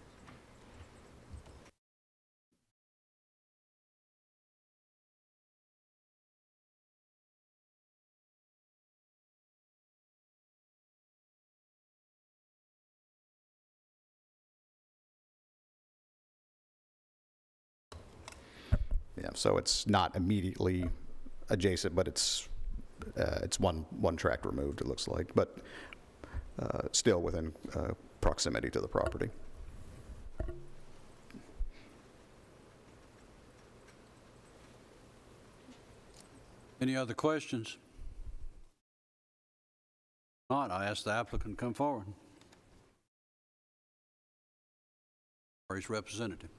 Yeah, so it's not immediately adjacent, but it's one tract removed, it looks like, but still within proximity to the property. Any other questions? If not, I ask the applicant to come forward. Or his representative.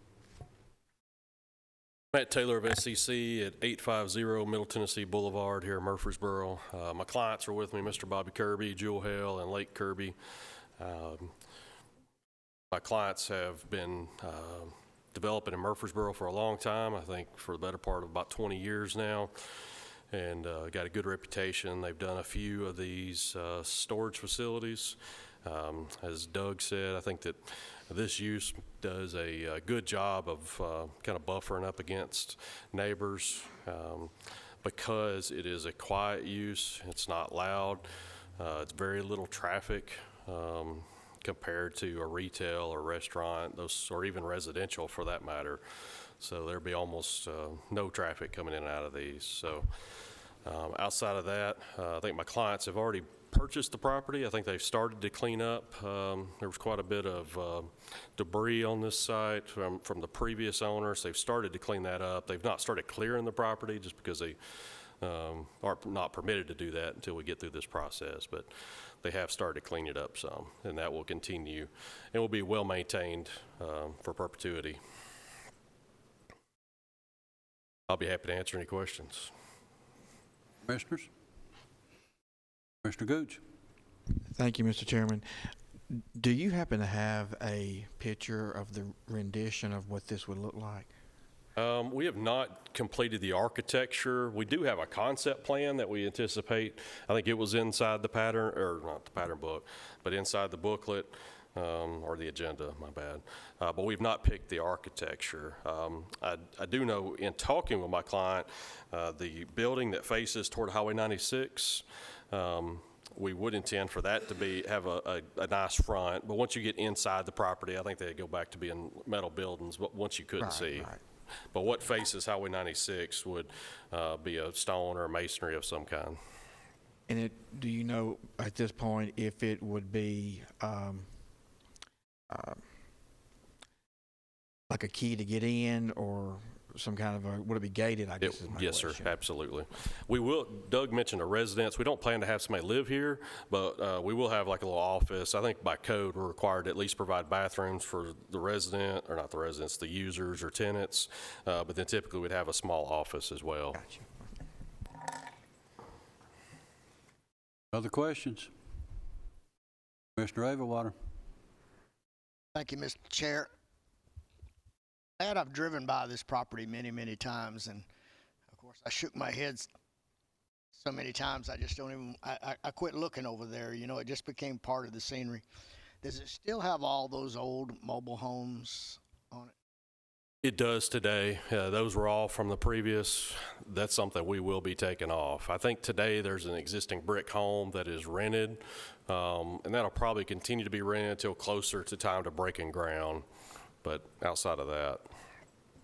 Matt Taylor of SCC at 850 Middle Tennessee Boulevard here in Murfreesboro. My clients are with me, Mr. Bobby Kirby, Jewel Hale, and Lake Kirby. My clients have been developing in Murfreesboro for a long time, I think for the better part of about 20 years now, and got a good reputation. They've done a few of these storage facilities. As Doug said, I think that this use does a good job of kind of buffering up against neighbors because it is a quiet use. It's not loud. It's very little traffic compared to a retail or restaurant, or even residential for that matter. So there'd be almost no traffic coming in and out of these. So outside of that, I think my clients have already purchased the property. I think they've started to clean up. There was quite a bit of debris on this site from the previous owners. They've started to clean that up. They've not started clearing the property just because they are not permitted to do that until we get through this process, but they have started to clean it up some, and that will continue and will be well maintained for perpetuity. I'll be happy to answer any questions. Commissioners? Mr. Gooch. Thank you, Mr. Chairman. Do you happen to have a picture of the rendition of what this would look like? We have not completed the architecture. We do have a concept plan that we anticipate. I think it was inside the pattern, or not the pattern book, but inside the booklet, or the agenda, my bad. But we've not picked the architecture. I do know in talking with my client, the building that faces toward Highway 96, we would intend for that to have a nice front, but once you get inside the property, I think they go back to being metal buildings, but once you couldn't see. Right. But what faces Highway 96 would be a stone or masonry of some kind. And do you know at this point if it would be like a key to get in, or some kind of would it be gated, I guess is my Yes, question. sir, absolutely. We will, Doug mentioned a residence. We don't plan to have somebody live here, but we will have like a little office. I think by code, we're required to at least provide bathrooms for the resident, or not the residents, the users or tenants. But then typically we'd have a small office as well. Gotcha. Other questions? Commissioner Overwater. Thank you, Mr. Chair. Matt, I've driven by this property many, many times, and of course, I shook my head so many times, I just don't even, I quit looking over there. You know, it just became part of the scenery. Does it still have all those old mobile homes on it? It does today. Those were all from the previous. That's something we will be taking off. I think today there's an existing brick home that is rented, and that'll probably continue to be rented until closer to time to breaking ground. But outside of that.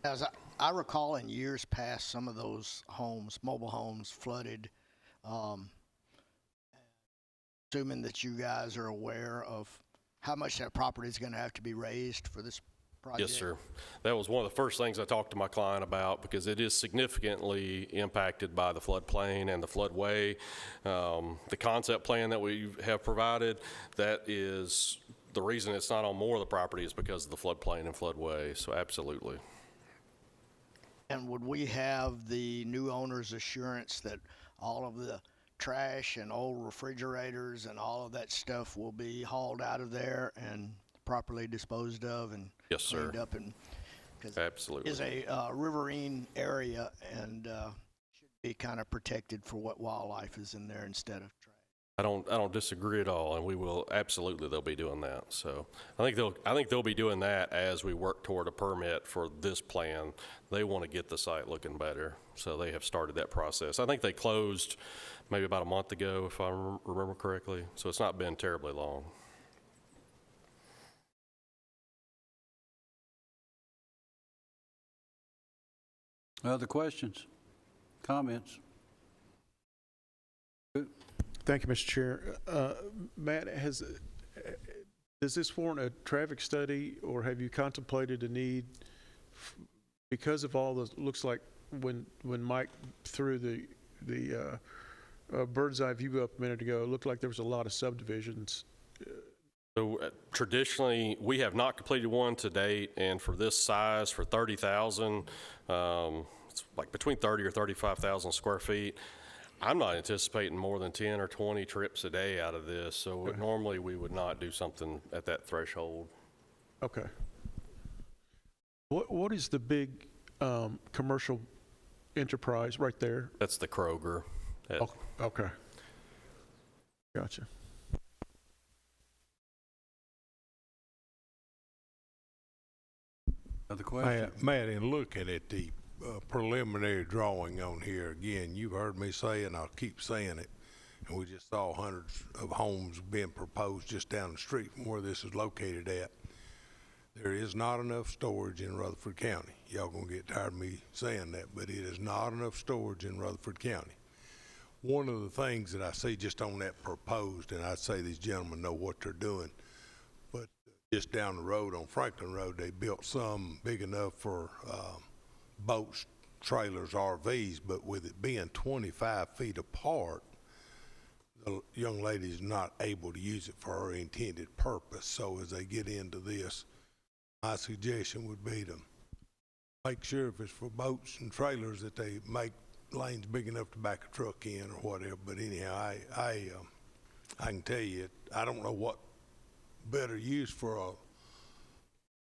As I recall in years past, some of those homes, mobile homes, flooded. Assuming that you guys are aware of how much that property is going to have to be raised for this project? Yes, sir. That was one of the first things I talked to my client about, because it is significantly impacted by the floodplain and the floodway. The concept plan that we have provided, that is the reason it's not on more of the property is because of the floodplain and floodway, so absolutely. And would we have the new owner's assurance that all of the trash and old refrigerators and all of that stuff will be hauled out of there and properly disposed of and Yes, sir. cleaned up? And because Absolutely. it is a riverine area and should be kind of protected for what wildlife is in there instead of trash. I don't disagree at all, and we will absolutely, they'll be doing that. So I think they'll be doing that as we work toward a permit for this plan. They want to get the site looking better, so they have started that process. I think they closed maybe about a month ago, if I remember correctly. So it's not been terribly long. Other questions? Comments? Thank you, Mr. Chair. Matt, does this warrant a traffic study, or have you contemplated a need because of all the, looks like when Mike threw the bird's eye view up a minute ago, it looked like there was a lot of subdivisions. So traditionally, we have not completed one to date, and for this size, for 30,000, it's like between 30 or 35,000 square feet. I'm not anticipating more than 10 or 20 trips a day out of this, so normally we would not do something at that threshold. Okay. What is the big commercial enterprise right there? That's the Kroger. Oh, okay. Gotcha. Other questions? Matt, in looking at the preliminary drawing on here, again, you've heard me say, and I'll keep saying it, and we just saw hundreds of homes being proposed just down the street from where this is located at. There is not enough storage in Rutherford County. Y'all gonna get tired of me saying that, but it is not enough storage in Rutherford County. One of the things that I see just on that proposed, and I'd say these gentlemen know what they're doing, but just down the road on Franklin Road, they built some big enough for boats, trailers, RVs, but with it being 25 feet apart, the young lady's not able to use it for her intended purpose. So as they get into this, my suggestion would be to make sure if it's for boats and trailers that they make lanes big enough to back a truck in or whatever. But anyhow, I can tell you, I don't know what better use for a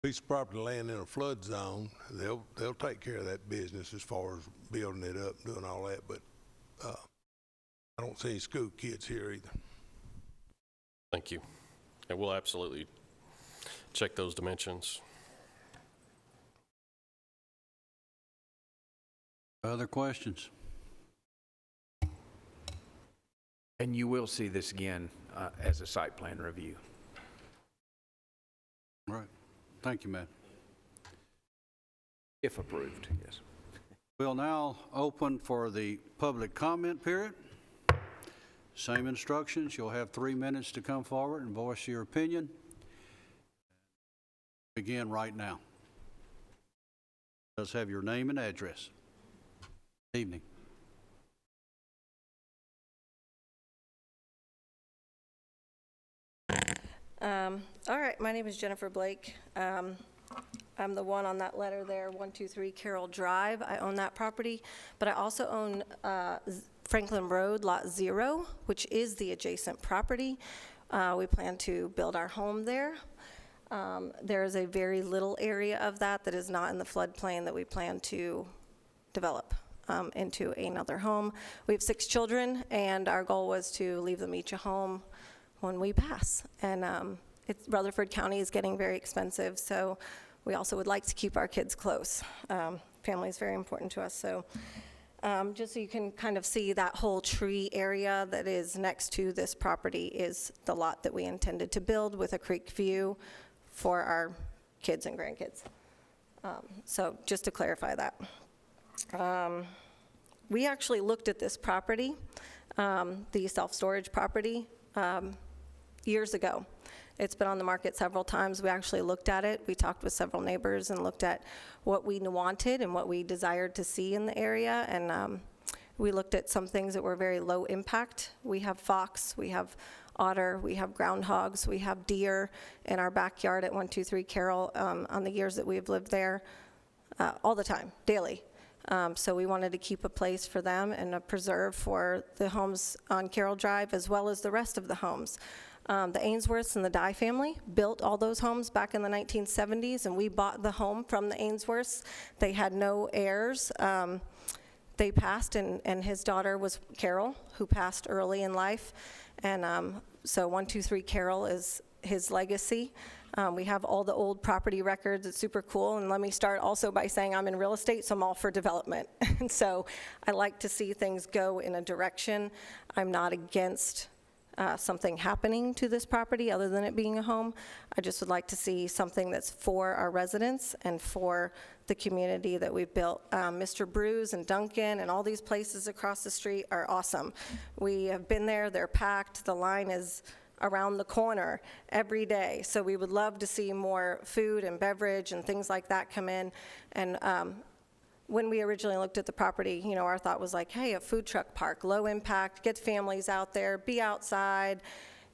piece of property land in a flood zone. They'll take care of that business as far as building it up and doing all that, but I don't see any school kids here either. Thank you. And we'll absolutely check those dimensions. Other questions? And you will see this again as a site plan review. Right. Thank you, Matt. If approved, yes. We'll now open for the public comment period. Same instructions. You'll have 3 minutes to come forward and voice your opinion. Begin right now. Does have your name and address. Evening. All right, my name is Jennifer Blake. I'm the one on that letter there, 123 Carroll Drive. I own that property, but I also own Franklin Road, Lot 0, which is the adjacent property. We plan to build our home there. There is a very little area of that is not in the floodplain that we plan to develop into another home. We have 6 children, and our goal was to leave them each a home when we pass. And Rutherford County is getting very expensive, so we also would like to keep our kids close. Family is very important to us, so just so you can kind of see that whole tree area that is next to this property is the lot that we intended to build with a creek view for our kids and grandkids. So just to clarify that. We actually looked at this property, the self-storage property, years ago. It's been on the market several times. We actually looked at it. We talked with several neighbors and looked at what we wanted and what we desired to see in the area. And we looked at some things that were very low impact. We have fox, we have otter, we have groundhogs, we have deer in our backyard at 123 Carroll on the years that we've lived there all the time, daily. So we wanted to keep a place for them and a preserve for the homes on Carroll Drive as well as the rest of the homes. The Ainsworths and the Dye family built all those homes back in the 1970s, and we bought the home from the Ainsworths. They had no heirs. They passed, and his daughter was Carol, who passed early in life. And so 123 Carroll is his legacy. We have all the old property records. It's super cool. And let me start also by saying I'm in real estate, so I'm all for development. And so I like to see things go in a direction. I'm not against something happening to this property other than it being a home. I just would like to see something that's for our residents and for the community that we've built. Mr. Brews and Duncan and all these places across the street are awesome. We have been there, they're packed, the line is around the corner every day. So we would love to see more food and beverage and things like that come in. And when we originally looked at the property, you know, our thought was like, hey, a food truck park, low impact, get families out there, be outside.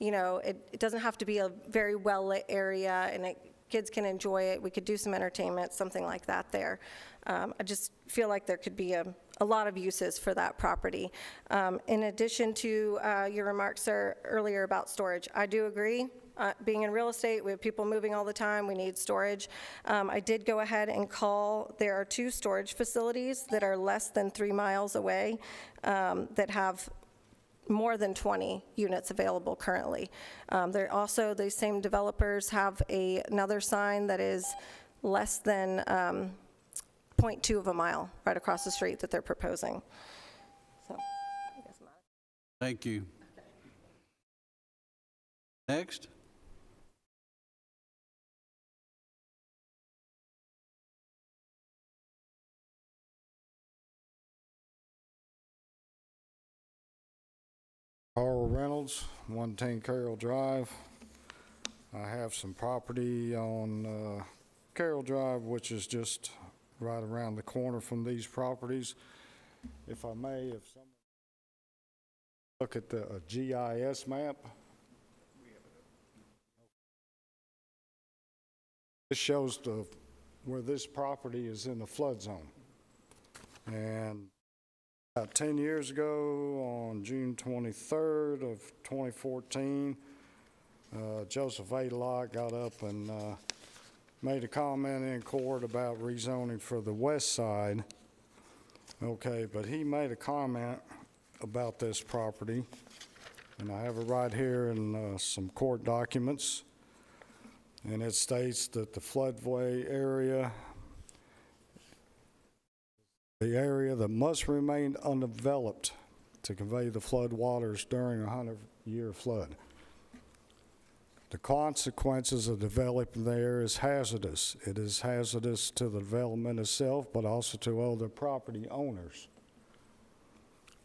You know, it doesn't have to be a very well-lit area, and kids can enjoy it. We could do some entertainment, something like that there. I just feel like there could be a lot of uses for that property. In addition to your remarks, sir, earlier about storage, I do agree. Being in real estate, we have people moving all the time. We need storage. I did go ahead and call. There are 2 storage facilities that are less than 3 miles away that have more than 20 units available currently. They're also, the same developers have another sign that is less than 0.2 of a mile right across the street that they're proposing. So, I guess not. Thank you. Next. Carl Reynolds, 110 Carroll Drive. I have some property on Carroll Drive, which is just right around the corner from these properties. If I may, if someone look at the GIS map. This shows where this property is in the flood zone. And about 10 years ago, on June 23rd of 2014, Joseph A. Locke got up and made a comment in court about rezoning for the west side. Okay, but he made a comment about this property, and I have it right here in some court documents. And it states that the floodway area, the area that must remain undeveloped to convey the flood waters during a 100-year flood. The consequences of developing there is hazardous. It is hazardous to the development itself, but also to other property owners.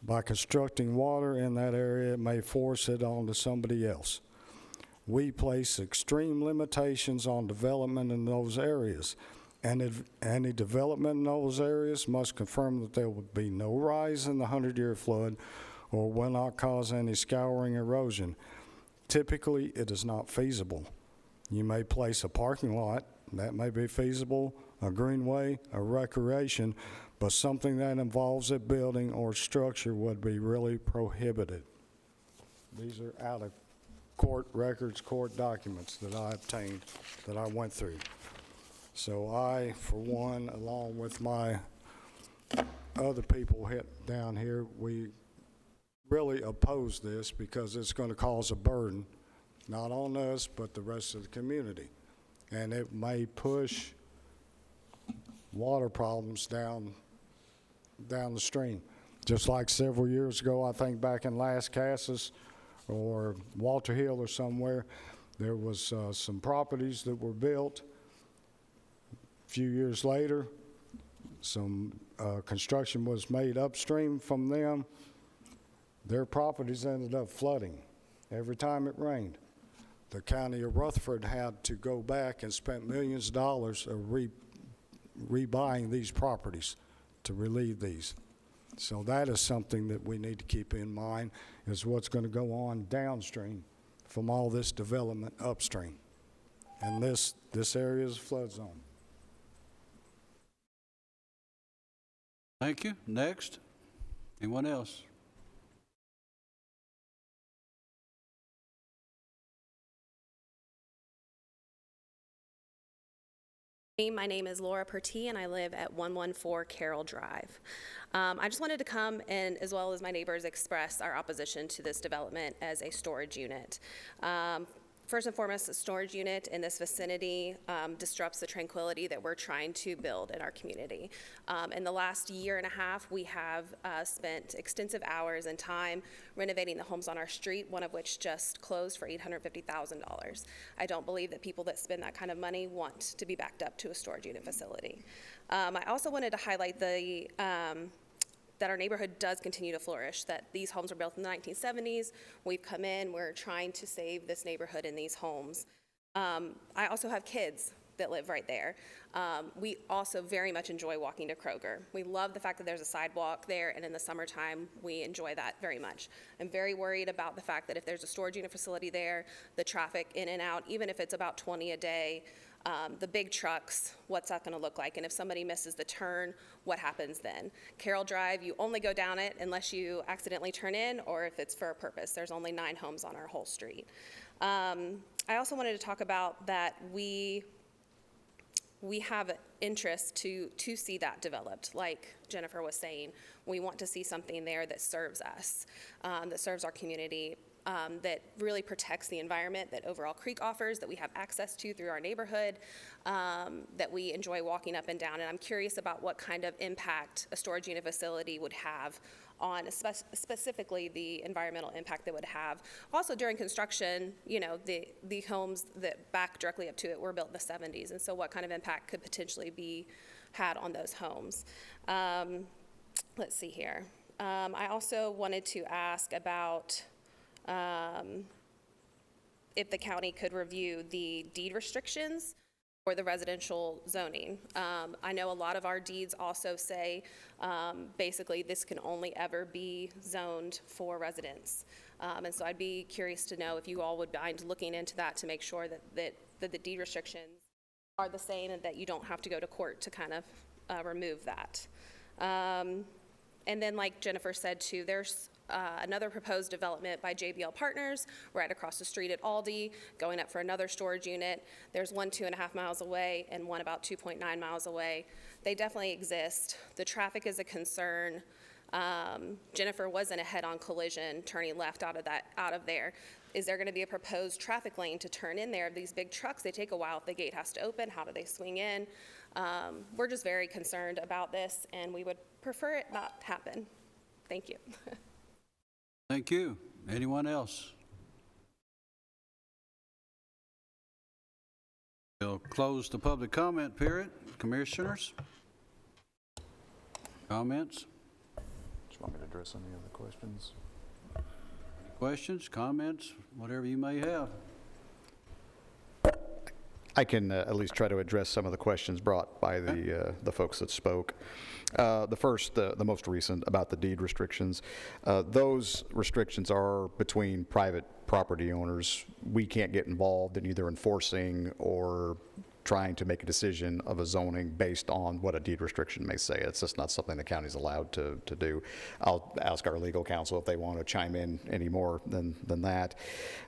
By constructing water in that area, it may force it onto somebody else. We place extreme limitations on development in those areas, and any development in those areas must confirm that there would be no rise in the 100-year flood or will not cause any scouring erosion. Typically, it is not feasible. You may place a parking lot, that may be feasible, a greenway, a recreation, but something that involves a building or structure would be really prohibited. These are out of court records, court documents that I obtained, that I went through. So I, for one, along with my other people down here, we really oppose this because it's going to cause a burden, not on us, but the rest of the community. And it may push water problems down the stream. Just like several years ago, I think back in Las Casas or Walter Hill or somewhere, there was some properties that were built. A few years later, some construction was made upstream from them. Their properties ended up flooding every time it rained. The county of Rutherford had to go back and spent millions of dollars of rebuying these properties to relieve these. So that is something that we need to keep in mind, is what's going to go on downstream from all this development upstream. And this area is a flood zone. Thank you. Next. Anyone else? My name is Laura Pertee, and I live at 114 Carroll Drive. I just wanted to come and, as well as my neighbors, express our opposition to this development as a storage unit. First and foremost, a storage unit in this vicinity disrupts the tranquility that we're trying to build in our community. In the last year and a half, we have spent extensive hours and time renovating the homes on our street, one of which just closed for $850,000. I don't believe that people that spend that kind of money want to be backed up to a storage unit facility. I also wanted to highlight that our neighborhood does continue to flourish, that these homes were built in the 1970s. We've come in, we're trying to save this neighborhood in these homes. I also have kids that live right there. We also very much enjoy walking to Kroger. We love the fact that there's a sidewalk there, and in the summertime, we enjoy that very much. I'm very worried about the fact that if there's a storage unit facility there, the traffic in and out, even if it's about 20 a day, the big trucks, what's that gonna look like? And if somebody misses the turn, what happens then? Carroll Drive, you only go down it unless you accidentally turn in or if it's for a purpose. There's only 9 homes on our whole street. I also wanted to talk about that we have interest to see that developed. Like Jennifer was saying, we want to see something there that serves us, that serves our community, that really protects the environment that Overall Creek offers, that we have access to through our neighborhood, that we enjoy walking up and down. And I'm curious about what kind of impact a storage unit facility would have on specifically the environmental impact that would have. Also during construction, you know, the homes that back directly up to it were built in the 70s, and so what kind of impact could potentially be had on those homes. Let's see here. I also wanted to ask about if the county could review the deed restrictions for the residential zoning. I know a lot of our deeds also say basically this can only ever be zoned for residents. And so I'd be curious to know if you all would mind looking into that to make sure that the deed restrictions are the same and that you don't have to go to court to kind of remove that. And then like Jennifer said too, there's another proposed development by JBL Partners right across the street at Aldi, going up for another storage unit. There's one 2.5 miles away and one about 2.9 miles away. They definitely exist. The traffic is a concern. Jennifer was in a head-on collision turning left out of there. Is there going to be a proposed traffic lane to turn in there? These big trucks, they take a while if the gate has to open. How do they swing in? We're just very concerned about this, and we would prefer it not happen. Thank you. Thank you. Anyone else? close the public comment period. Commissioners? Comments? Do you want me to address any other questions? Questions, comments, whatever you may have? I can at least try to address some of the questions brought by the folks that spoke. The first, the most recent, about the deed restrictions. Those restrictions are between private property owners. We can't get involved in either enforcing or trying to make a decision of a zoning based on what a deed restriction may say. It's just not something the county's allowed to do. I'll ask our legal counsel if they want to chime in any more than that.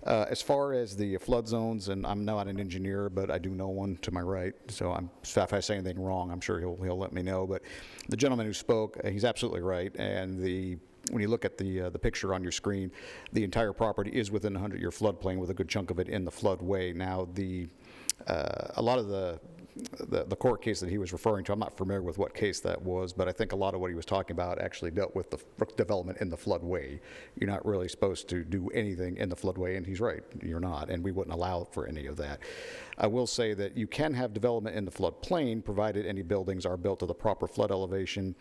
As far as the flood zones, and I'm not an engineer, but I do know one to my right, so if I say anything wrong, I'm sure he'll let me know. But the gentleman who spoke, he's absolutely right, and when you look at the picture on your screen, the entire property is within a 100-year floodplain with a good chunk of it in the floodway. Now, a lot of the court case that he was referring to, I'm not familiar with what case that was, but I think a lot of what he was talking about actually dealt with the development in the floodway. You're not really supposed to do anything in the floodway, and he's right, you're not, and we wouldn't allow for any of that. I will say that you can have development in the floodplain, provided any buildings are built to the proper flood elevation.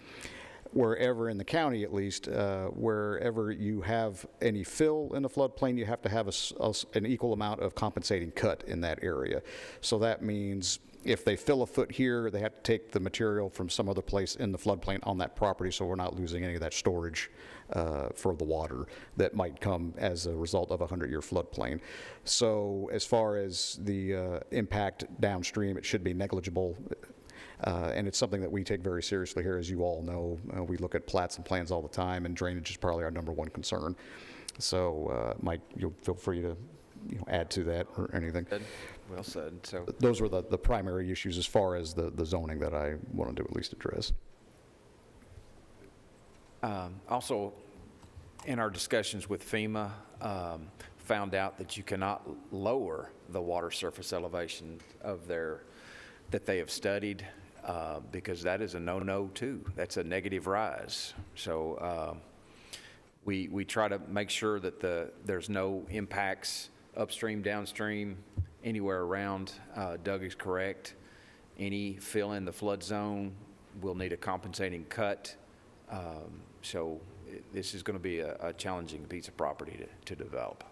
Wherever in the county, at least, wherever you have any fill in the floodplain, you have to have an equal amount of compensating cut in that area. So that means if they fill a foot here, they have to take the material from some other place in the floodplain on that property, so we're not losing any of that storage for the water that might come as a result of a 100-year floodplain. So as far as the impact downstream, it should be negligible. And it's something that we take very seriously here, as you all know. We look at plats and plans all the time, and drainage is probably our #1 concern. So, Mike, you'll feel free to add to that or anything. Well said. So those were the primary issues as far as the zoning that I wanted to at least address. Also, in our discussions with FEMA, found out that you cannot lower the water surface elevation that they have studied. Because that is a no-no too. That's a negative rise. So we try to make sure that there's no impacts upstream, downstream, anywhere around. Doug is correct. Any fill in the flood zone will need a compensating cut. So this is going to be a challenging piece of property to develop.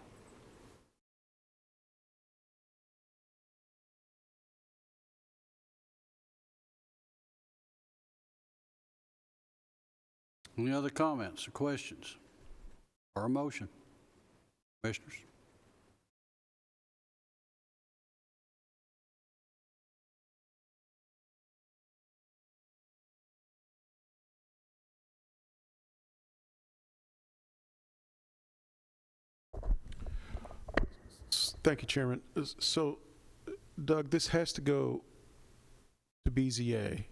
Any other comments or questions or a motion? Commissioners? Thank you, Chairman. So, Doug, this has to go to BZA,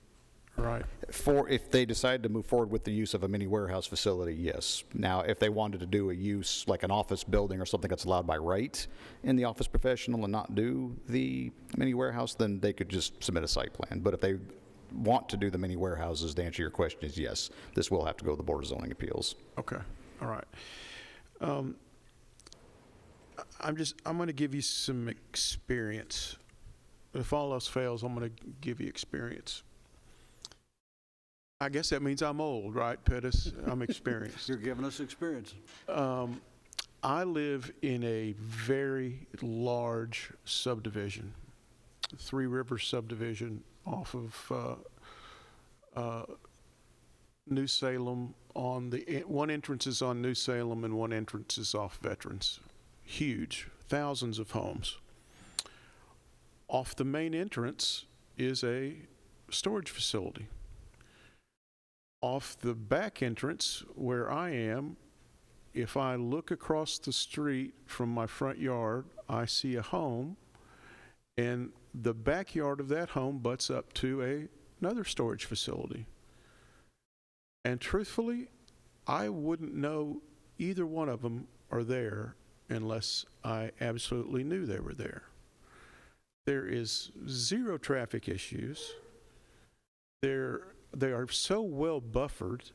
right? If they decide to move forward with the use of a mini warehouse facility, yes. Now, if they wanted to do a use like an office building or something that's allowed by right in the office professional and not do the mini warehouse, then they could just submit a site plan. But if they want to do the mini warehouses, the answer to your question is yes. This will have to go to the Board of Zoning Appeals. Okay, all right. I'm going to give you some experience. If all else fails, I'm going to give you experience. I guess that means I'm old, right, Pettis? I'm experienced. You're giving us experience. I live in a very large subdivision, Three Rivers subdivision off of New Salem. One entrance is on New Salem and one entrance is off Veterans. Huge, thousands of homes. Off the main entrance is a storage facility. Off the back entrance where I am, if I look across the street from my front yard, I see a home, and the backyard of that home butts up to another storage facility. And truthfully, I wouldn't know either one of them are there unless I absolutely knew they were there. There is zero traffic issues. They are so well buffered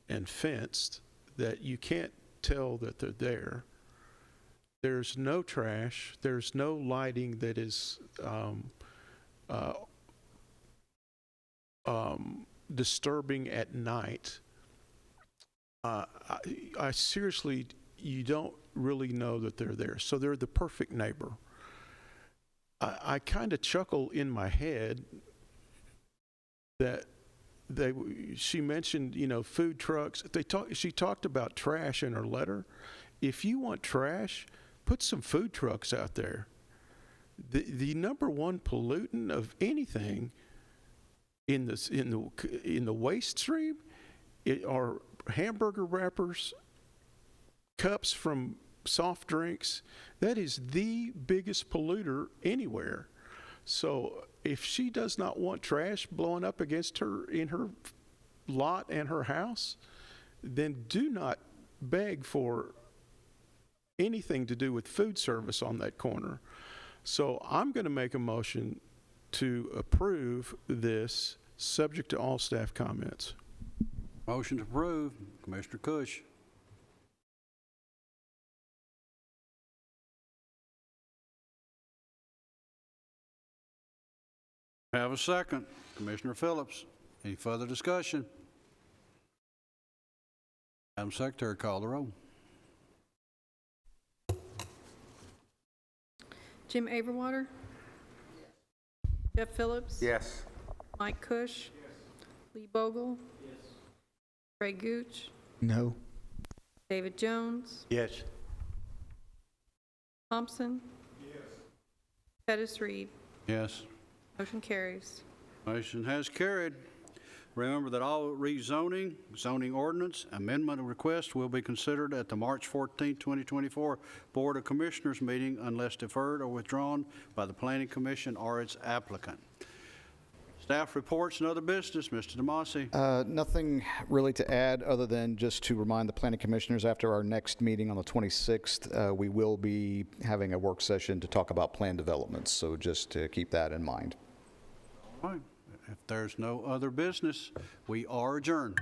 and fenced that you can't tell that they're there. There's no trash. There's no lighting that is disturbing at night, I seriously, you don't really know that they're there. So they're the perfect neighbor. I kind of chuckle in my head that she mentioned, food trucks. She talked about trash in her letter. If you want trash, put some food trucks out there. The number one pollutant of anything in the waste stream are hamburger wrappers, cups from soft drinks. That is the biggest polluter anywhere. So if she does not want trash blowing up against her in her lot and her house, then do not beg for anything to do with food service on that corner. So I'm going to make a motion to approve this, subject to all staff comments. Motion to approve, Commissioner Cush. Have a second, Commissioner Phillips. Any further discussion? Madam Secretary, call the roll. Jim Averwater? Jeff Phillips? Yes. Mike Cush? Lee Bogle? Ray Gooch? No. David Jones? Yes. Thompson? Pettis Reed? Yes. Motion carries. Motion has carried. Remember that all rezoning, zoning ordinance, amendment requests will be considered at the March 14, 2024 Board of Commissioners meeting unless deferred or withdrawn by the Planning Commission or its applicant. Staff reports and other business. Mr. DeMasi. Nothing really to add other than just to remind the planning commissioners after our next meeting on the 26th, we will be having a work session to talk about plan developments. So just to keep that in mind. All right. If there's no other business, we are adjourned.